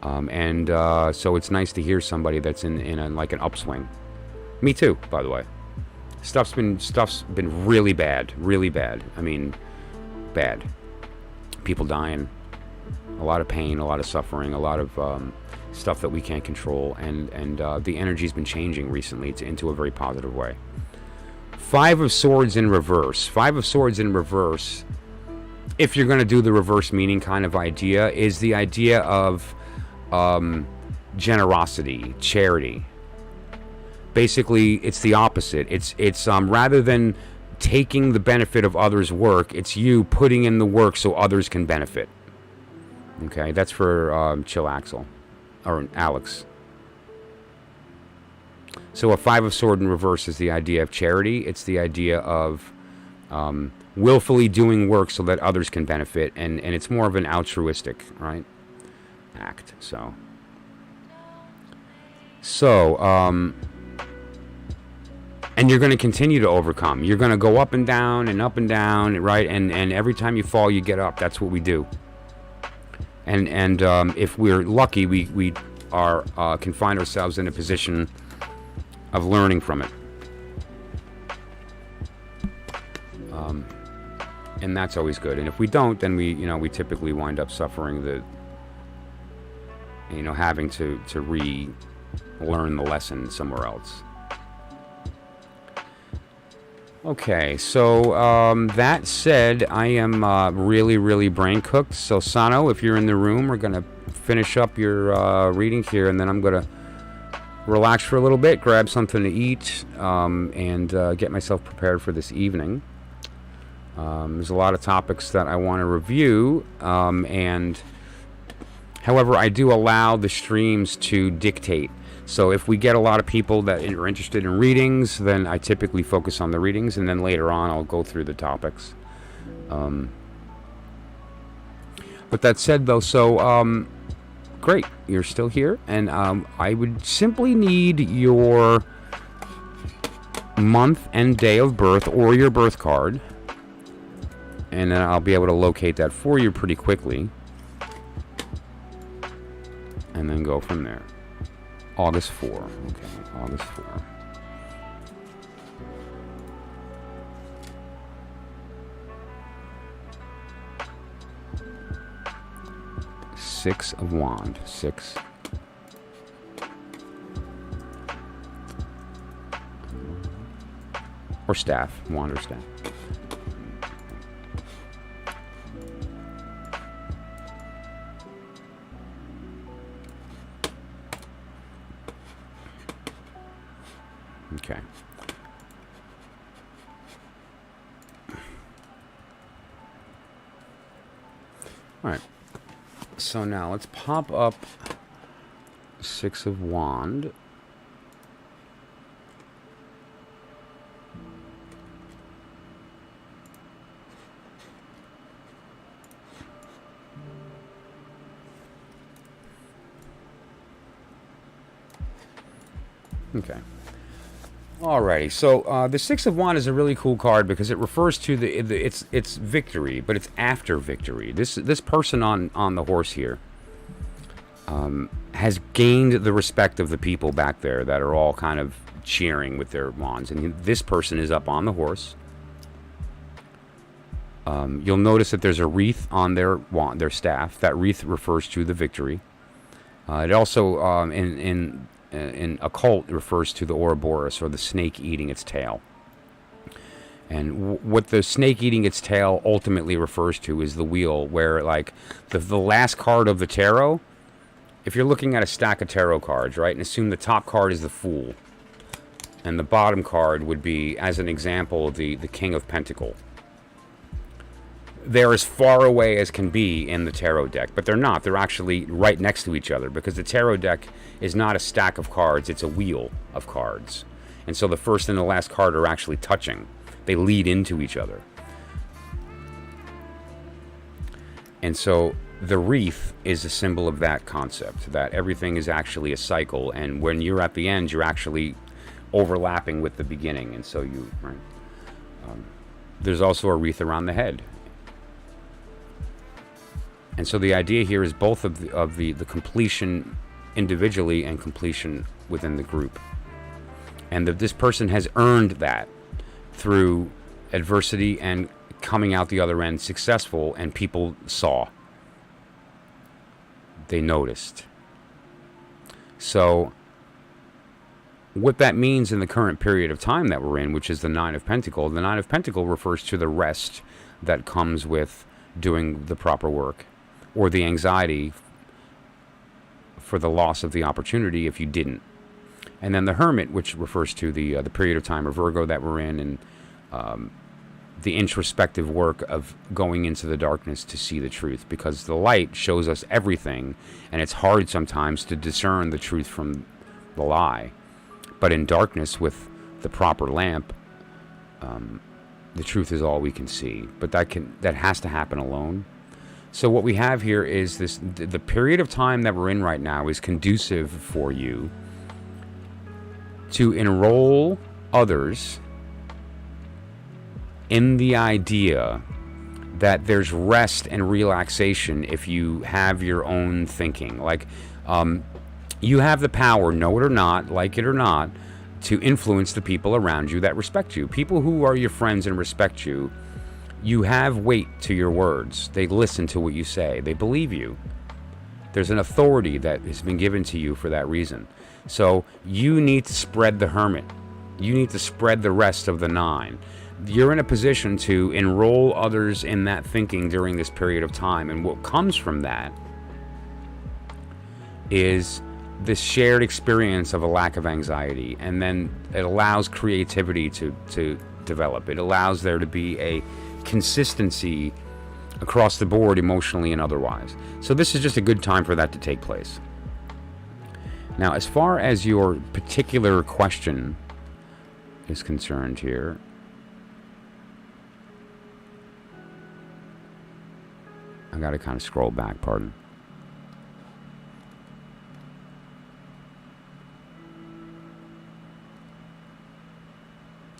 S1: So it's nice to hear somebody that's in like an upswing. Me too, by the way. Stuff's been really bad. I mean, bad. People dying, a lot of pain, a lot of suffering, a lot of stuff that we can't control, and the energy's been changing recently into a very positive way. 5 of Swords in reverse. 5 of Swords in reverse, if you're going to do the reverse meaning kind of idea, is the idea of generosity, charity. Basically, it's the opposite. It's rather than taking the benefit of others' work, it's you putting in the work so others can benefit. Okay, that's for Chill Axel, or Alex. So a 5 of Sword in reverse is the idea of charity. It's the idea of willfully doing work so that others can benefit, and it's more of an altruistic, right, act. So and you're going to continue to overcome. You're going to go up and down, right? And every time you fall, you get up. That's what we do. And if we're lucky, we can find ourselves in a position of learning from it. And that's always good. And if we don't, then we typically wind up suffering having to relearn the lesson somewhere else. Okay, so that said, I am really, really brain cooked. So Sano, if you're in the room, we're going to finish up your reading here, and then I'm going to relax for a little bit, grab something to eat, and get myself prepared for this evening. There's a lot of topics that I want to review, and however, I do allow the streams to dictate. So if we get a lot of people that are interested in readings, then I typically focus on the readings, and then later on I'll go through the topics. But that said, though, so great, you're still here, and I would simply need your month and day of birth or your birth card, and then I'll be able to locate that for you pretty quickly, and then go from there. August 4. Okay, August 4. Six of Wand. 6. Or staff. Wand or staff. Okay. All right. So now let's pop up 6 of Wand. Okay. Alrighty, so the 6 of Wands is a really cool card because it refers to it's victory, but it's after victory. This person on the horse here has gained the respect of the people back there that are all kind of cheering with their wands, and this person is up on the horse, You'll notice that there's a wreath on their wand, their staff. That wreath refers to the victory. It also, in occult, refers to the Ouroboros, or the snake eating its tail. And what the snake eating its tail ultimately refers to is the wheel, where, like, the last card of the tarot, if you're looking at a stack of tarot cards, right, and assume the top card is the Fool, and the bottom card would be, as an example, the King of Pentacles. They're as far away as can be in the tarot deck, but they're not. They're actually right next to each other, because the tarot deck is not a stack of cards, it's a wheel of cards. And so the first and the last card are actually touching. They lead into each other. And so the wreath is a symbol of that concept, that everything is actually a cycle, and when you're at the end, you're actually overlapping with the beginning. And so you, right? There's also a wreath around the head. And so the idea here is both of the completion individually and completion within the group. And that this person has earned that through adversity and coming out the other end successful, and people saw. They noticed. So what that means in the current period of time that we're in, which is the Nine of Pentacles, the Nine of Pentacles refers to the rest that comes with doing the proper work, or the anxiety for the loss of the opportunity if you didn't. And then the Hermit, which refers to the period of time of Virgo that we're in, and the introspective work of going into the darkness to see the truth, because the light shows us everything, and it's hard sometimes to discern the truth from the lie. But in darkness, with the proper lamp, the truth is all we can see. But that has to happen alone. So what we have here is the period of time that we're in right now is conducive for you to enroll others in the idea that there's rest and relaxation if you have your own thinking. Like, you have the power, know it or not, like it or not, to influence the people around you that respect you. People who are your friends and respect you, you have weight to your words. They listen to what you say. They believe you. There's an authority that has been given to you for that reason. So you need to spread the Hermit. You need to spread the rest of the Nine. You're in a position to enroll others in that thinking during this period of time. And what comes from that is this shared experience of a lack of anxiety. And then it allows creativity to develop. It allows there to be a consistency across the board, emotionally and otherwise. So this is just a good time for that to take place. Now, as far as your particular question is concerned here, I got to kind of scroll back, pardon.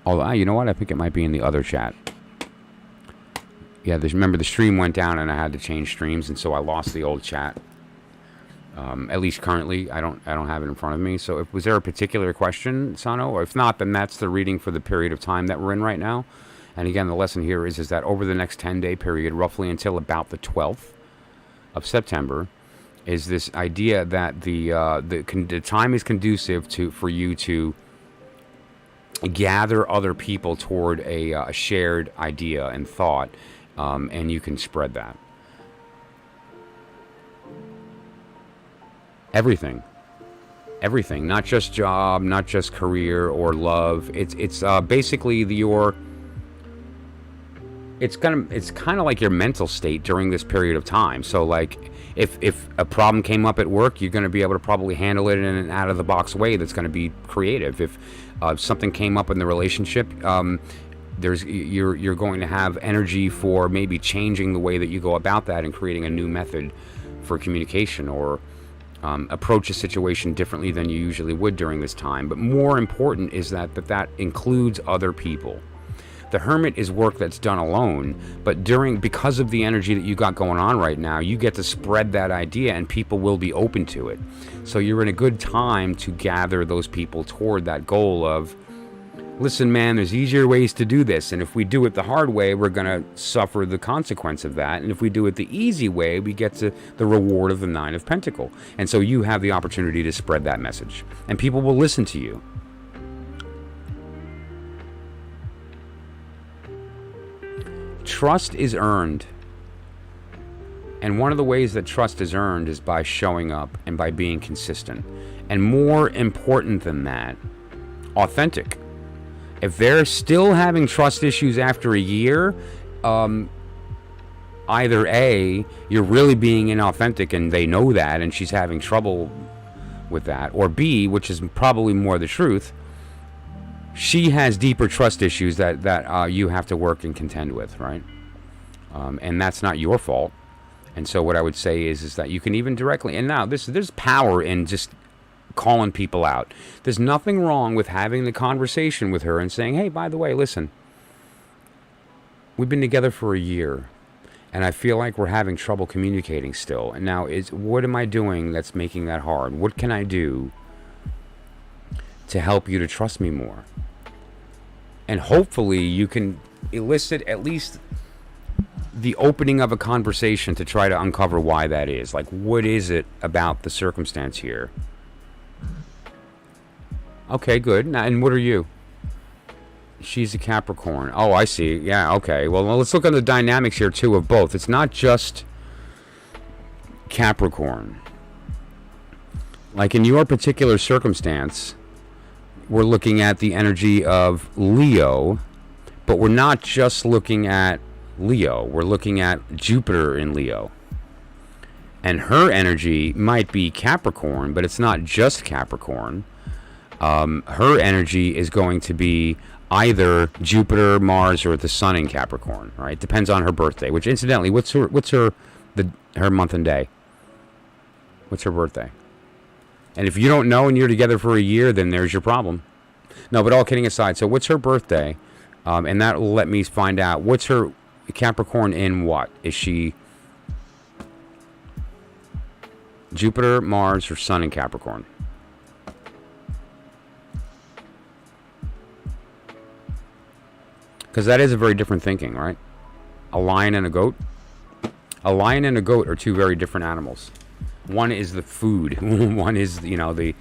S1: Although, you know what? I think it might be in the other chat. Yeah, remember the stream went down and I had to change streams, and so I lost the old chat. At least currently, I don't have it in front of me. So, was there a particular question, Sano? Or if not, then that's the reading for the period of time that we're in right now. And again, the lesson here is that over the next 10-day period, roughly until about the 12th of September, is this idea that the time is conducive for you to gather other people toward a shared idea and thought, and you can spread that. Everything, not just job, not just career or love. It's basically it's kind of like your mental state during this period of time. So, like, if a problem came up at work, you're going to be able to probably handle it in an out of the box way that's going to be creative. If something came up in the relationship, you're going to have energy for maybe changing the way that you go about that and creating a new method for communication, or approach a situation differently than you usually would during this time. But more important is that includes other people. The Hermit is work that's done alone, but because of the energy that you got going on right now, you get to spread that idea and people will be open to it. So you're in a good time to gather those people toward that goal of Listen, man, there's easier ways to do this, and if we do it the hard way, we're going to suffer the consequence of that. And if we do it the easy way, we get to the reward of the Nine of Pentacles. And so you have the opportunity to spread that message, and people will listen to you. Trust is earned. And one of the ways that trust is earned is by showing up and by being consistent. And more important than that, authentic. If they're still having trust issues after a year, either A, you're really being inauthentic and they know that and she's having trouble with that, or B, which is probably more the truth, she has deeper trust issues that you have to work and contend with, right? And that's not your fault. And so what I would say is that you can even directly, and now there's power in just calling people out. There's nothing wrong with having the conversation with her and saying, hey, by the way, listen, we've been together for a year and I feel like we're having trouble communicating still. And now what am I doing that's making that hard? What can I do to help you to trust me more? And hopefully you can elicit at least the opening of a conversation to try to uncover why that is. Like, what is it about the circumstance here? Okay, good. Now, and what are you? She's a Capricorn. Oh, I see. Yeah, okay. Well, let's look at the dynamics here, too, of both. It's not just Capricorn. Like, in your particular circumstance, we're looking at the energy of Leo, but we're not just looking at Leo. We're looking at Jupiter in Leo. And her energy might be Capricorn, but it's not just Capricorn. Her energy is going to be either Jupiter, Mars, or the Sun in Capricorn, right? Depends on her birthday. Which, incidentally, what's her month and day? What's her birthday? And if you don't know and you're together for a year, then there's your problem. No, but all kidding aside, so what's her birthday? And that will let me find out what's her Capricorn in what? Is she Jupiter, Mars, or Sun in Capricorn? Because that is a very different thinking, right? A lion and a goat. A lion and a goat are two very different animals. One is the food. One is, the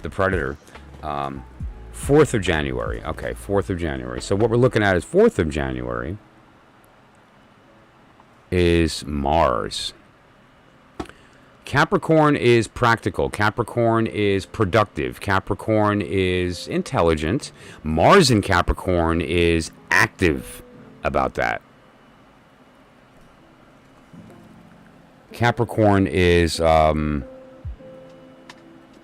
S1: predator. 4th of January. Okay, 4th of January. So what we're looking at is 4th of January is Mars. Capricorn is practical. Capricorn is productive. Capricorn is intelligent. Mars in Capricorn is active about that. Capricorn is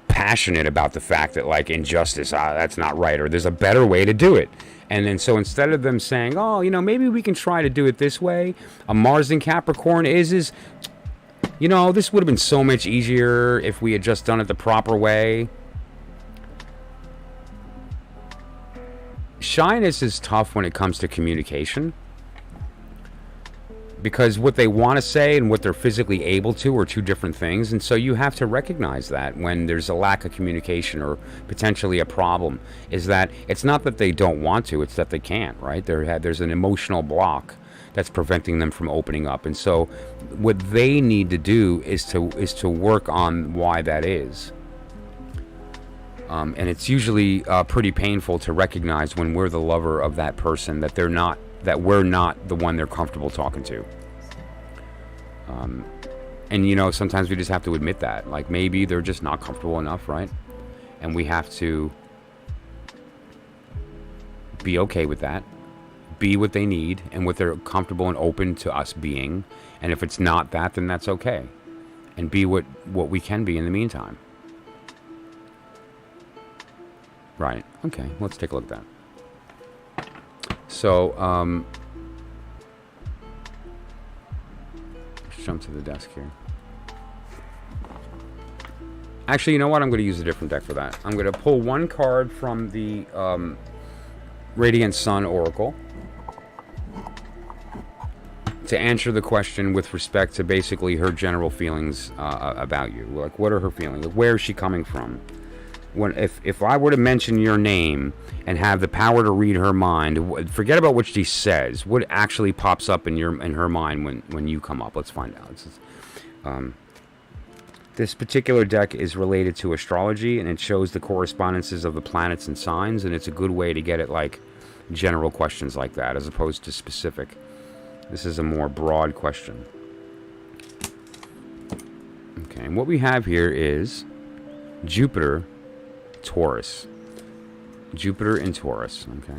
S1: passionate about the fact that, like, injustice, that's not right, or there's a better way to do it. And then so instead of them saying, oh, maybe we can try to do it this way, a Mars in Capricorn is this would have been so much easier if we had just done it the proper way. Shyness is tough when it comes to communication, because what they want to say and what they're physically able to are two different things. And so you have to recognize that when there's a lack of communication or potentially a problem, is that it's not that they don't want to, it's that they can't, right? There's an emotional block that's preventing them from opening up. And so what they need to do is to work on why that is. And it's usually pretty painful to recognize when we're the lover of that person that we're not the one they're comfortable talking to. And sometimes we just have to admit that. Like, maybe they're just not comfortable enough, right? And we have to be okay with that. Be what they need and what they're comfortable and open to us being. And if it's not that, then that's okay. And be what we can be in the meantime. Right. Okay. Let's take a look at that. So, let's jump to the desk here. Actually, you know what? I'm going to use a different deck for that. I'm going to pull one card from the Radiant Sun Oracle to answer the question with respect to basically her general feelings about you. Like, what are her feelings? Where is she coming from? if I were to mention your name and have the power to read her mind, forget about what she says. What actually pops up in her mind when you come up? Let's find out. This particular deck is related to astrology, and it shows the correspondences of the planets and signs, and it's a good way to get at like general questions like that as opposed to specific. This is a more broad question. Okay, and what we have here is Jupiter, Taurus. Jupiter in Taurus. Okay.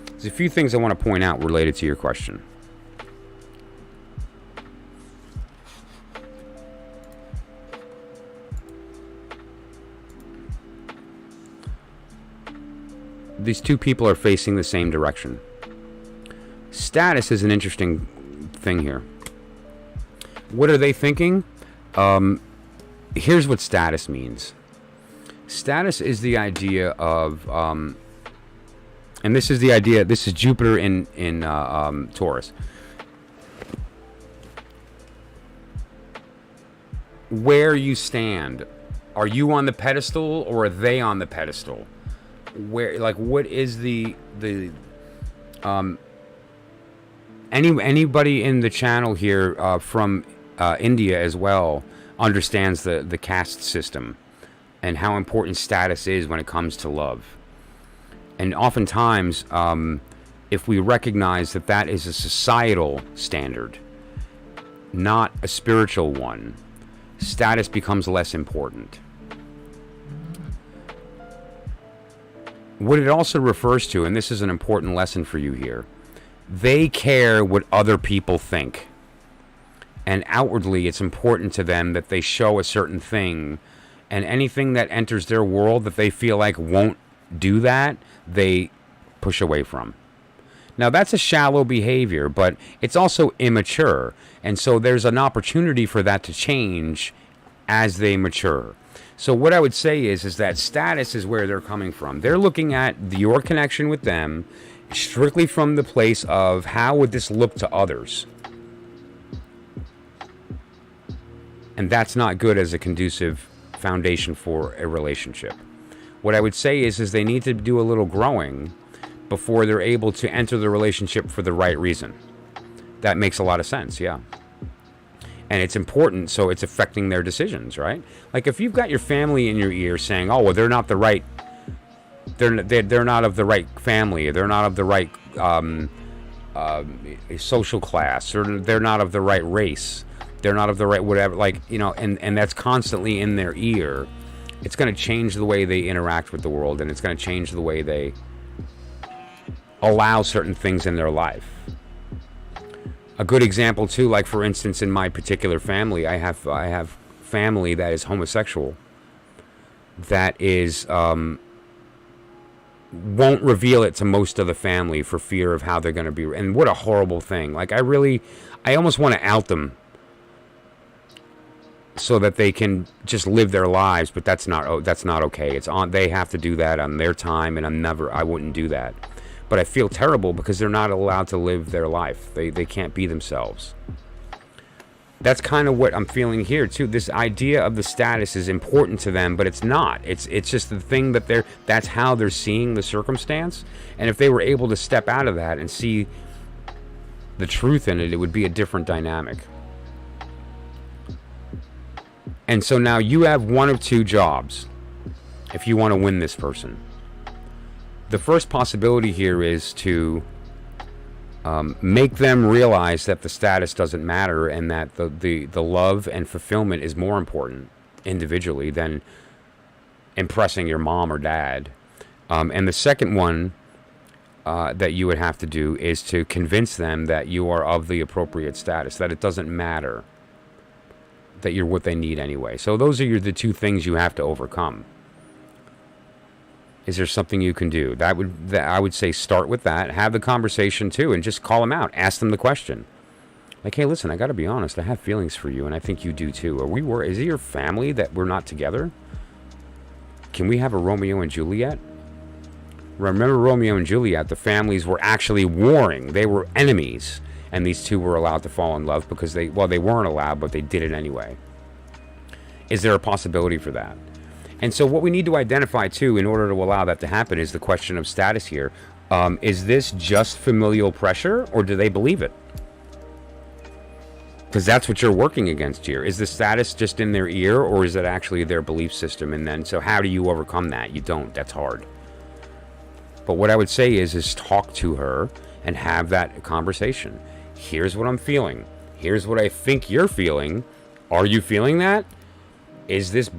S1: There's a few things I want to point out related to your question. These two people are facing the same direction. Status is an interesting thing here. What are they thinking? Here's what status means. Status is the idea of, and this is the idea. This is Jupiter in Taurus. Where you stand. Are you on the pedestal or are they on the pedestal? Where, like, what is anybody in the channel here from India as well understands the caste system and how important status is when it comes to love. And oftentimes, if we recognize that that is a societal standard, not a spiritual one, status becomes less important. What it also refers to, and this is an important lesson for you here, they care what other people think. And outwardly, it's important to them that they show a certain thing. And anything that enters their world that they feel like won't do that, they push away from. Now, that's a shallow behavior, but it's also immature. And so there's an opportunity for that to change as they mature. So what I would say is that status is where they're coming from. They're looking at your connection with them strictly from the place of how would this look to others. And that's not good as a conducive foundation for a relationship. What I would say is they need to do a little growing before they're able to enter the relationship for the right reason. That makes a lot of sense, yeah. And it's important, so it's affecting their decisions, right? Like if you've got your family in your ear saying, "Oh, well, they're not the right, they're not of the right family, they're not of the right social class, or they're not of the right race, they're not of the right whatever," like, you know, and that's constantly in their ear. It's going to change the way they interact with the world, and it's going to change the way they allow certain things in their life. A good example too, like for instance, in my particular family, I have family that is homosexual, that is won't reveal it to most of the family for fear of how they're going to be. And what a horrible thing! Like I almost want to out them so that they can just live their lives, but that's not okay. It's on. They have to do that on their time, and I wouldn't do that. But I feel terrible because they're not allowed to live their life. They can't be themselves. That's kind of what I'm feeling here too. This idea of the status is important to them, but it's not. It's just the thing that that's how they're seeing the circumstance. And if they were able to step out of that and see the truth in it, it would be a different dynamic. And so now you have one of two jobs if you want to win this person. The first possibility here is to make them realize that the status doesn't matter, and that the love and fulfillment is more important individually than impressing your mom or dad. And the second one that you would have to do is to convince them that you are of the appropriate status, that it doesn't matter, that you're what they need anyway. So those are the two things you have to overcome. Is there something you can do? I would say start with that. Have the conversation too, and just call them out. Ask them the question. Like, hey, listen, I got to be honest. I have feelings for you, and I think you do too. Is it your family that we're not together? Can we have a Romeo and Juliet? Remember Romeo and Juliet? The families were actually warring. They were enemies, and these two were allowed to fall in love because they weren't allowed, but they did it anyway. Is there a possibility for that? And so what we need to identify too in order to allow that to happen is the question of status here. Is this just familial pressure, or do they believe it? Because that's what you're working against here. Is the status just in their ear, or is it actually their belief system? And then, so how do you overcome that? You don't. That's hard. But what I would say is talk to her and have that conversation. Here's what I'm feeling. Here's what I think you're feeling. Are you feeling that? Is this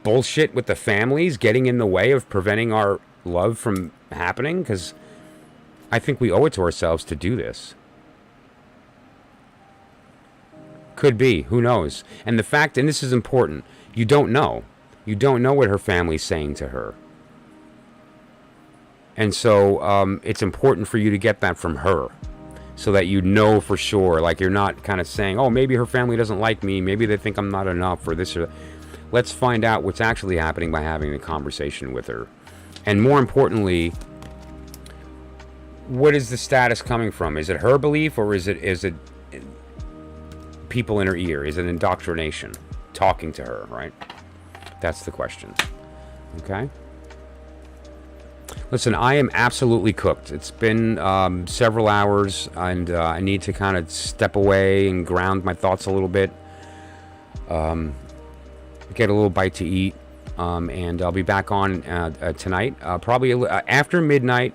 S1: bullshit with the families getting in the way of preventing our love from happening? Because I think we owe it to ourselves to do this. Could be. Who knows? And the fact, and this is important, you don't know. You don't know what her family's saying to her. And so it's important for you to get that from her so that you know for sure. Like, you're not kind of saying, oh, maybe her family doesn't like me. Maybe they think I'm not enough or this or that. Let's find out what's actually happening by having a conversation with her. And more importantly, what is the status coming from? Is it her belief, or is it people in her ear? Is it indoctrination? Talking to her, right? That's the question. Okay? Listen, I am absolutely cooked. It's been several hours, and I need to kind of step away and ground my thoughts a little bit. Get a little bite to eat, and I'll be back on tonight, probably after midnight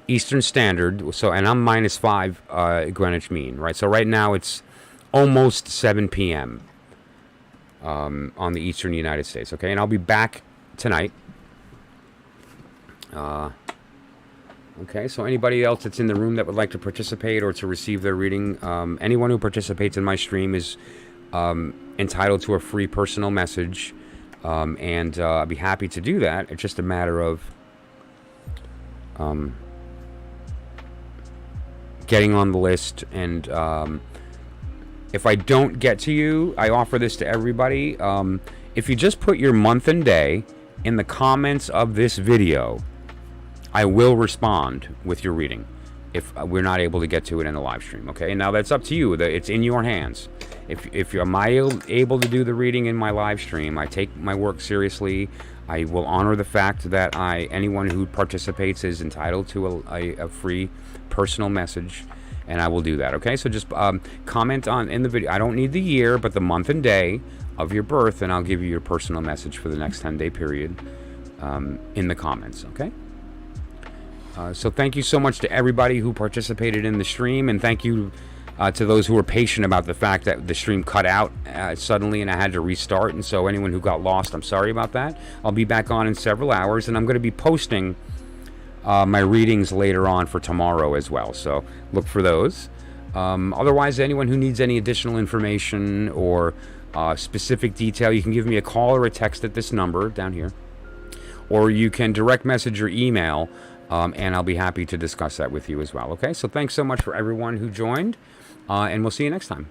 S1: Eastern Standard. So, and I'm -5 Greenwich Mean, right? So right now it's almost 7 p.m. On the Eastern United States. Okay, and I'll be back tonight. Okay, so anybody else that's in the room that would like to participate or to receive their reading, anyone who participates in my stream is entitled to a free personal message, and I'd be happy to do that. It's just a matter of getting on the list, and if I don't get to you, I offer this to everybody. If you just put your month and day in the comments of this video, I will respond with your reading if we're not able to get to it in the live stream. Okay, now that's up to you. It's in your hands. If am I able to do the reading in my live stream, I take my work seriously. I will honor the fact that anyone who participates is entitled to a free personal message, and I will do that. Okay, so just comment in the video. I don't need the year, but the month and day of your birth, and I'll give you your personal message for the next 10-day period in the comments. Okay. So thank you so much to everybody who participated in the stream, and thank you to those who were patient about the fact that the stream cut out suddenly and I had to restart. And so anyone who got lost, I'm sorry about that. I'll be back on in several hours, and I'm going to be posting my readings later on for tomorrow as well. So look for those. Otherwise, anyone who needs any additional information or specific detail, you can give me a call or a text at this number down here, or you can direct message or email. And I'll be happy to discuss that with you as well. Okay, so thanks so much for everyone who joined, and we'll see you next time.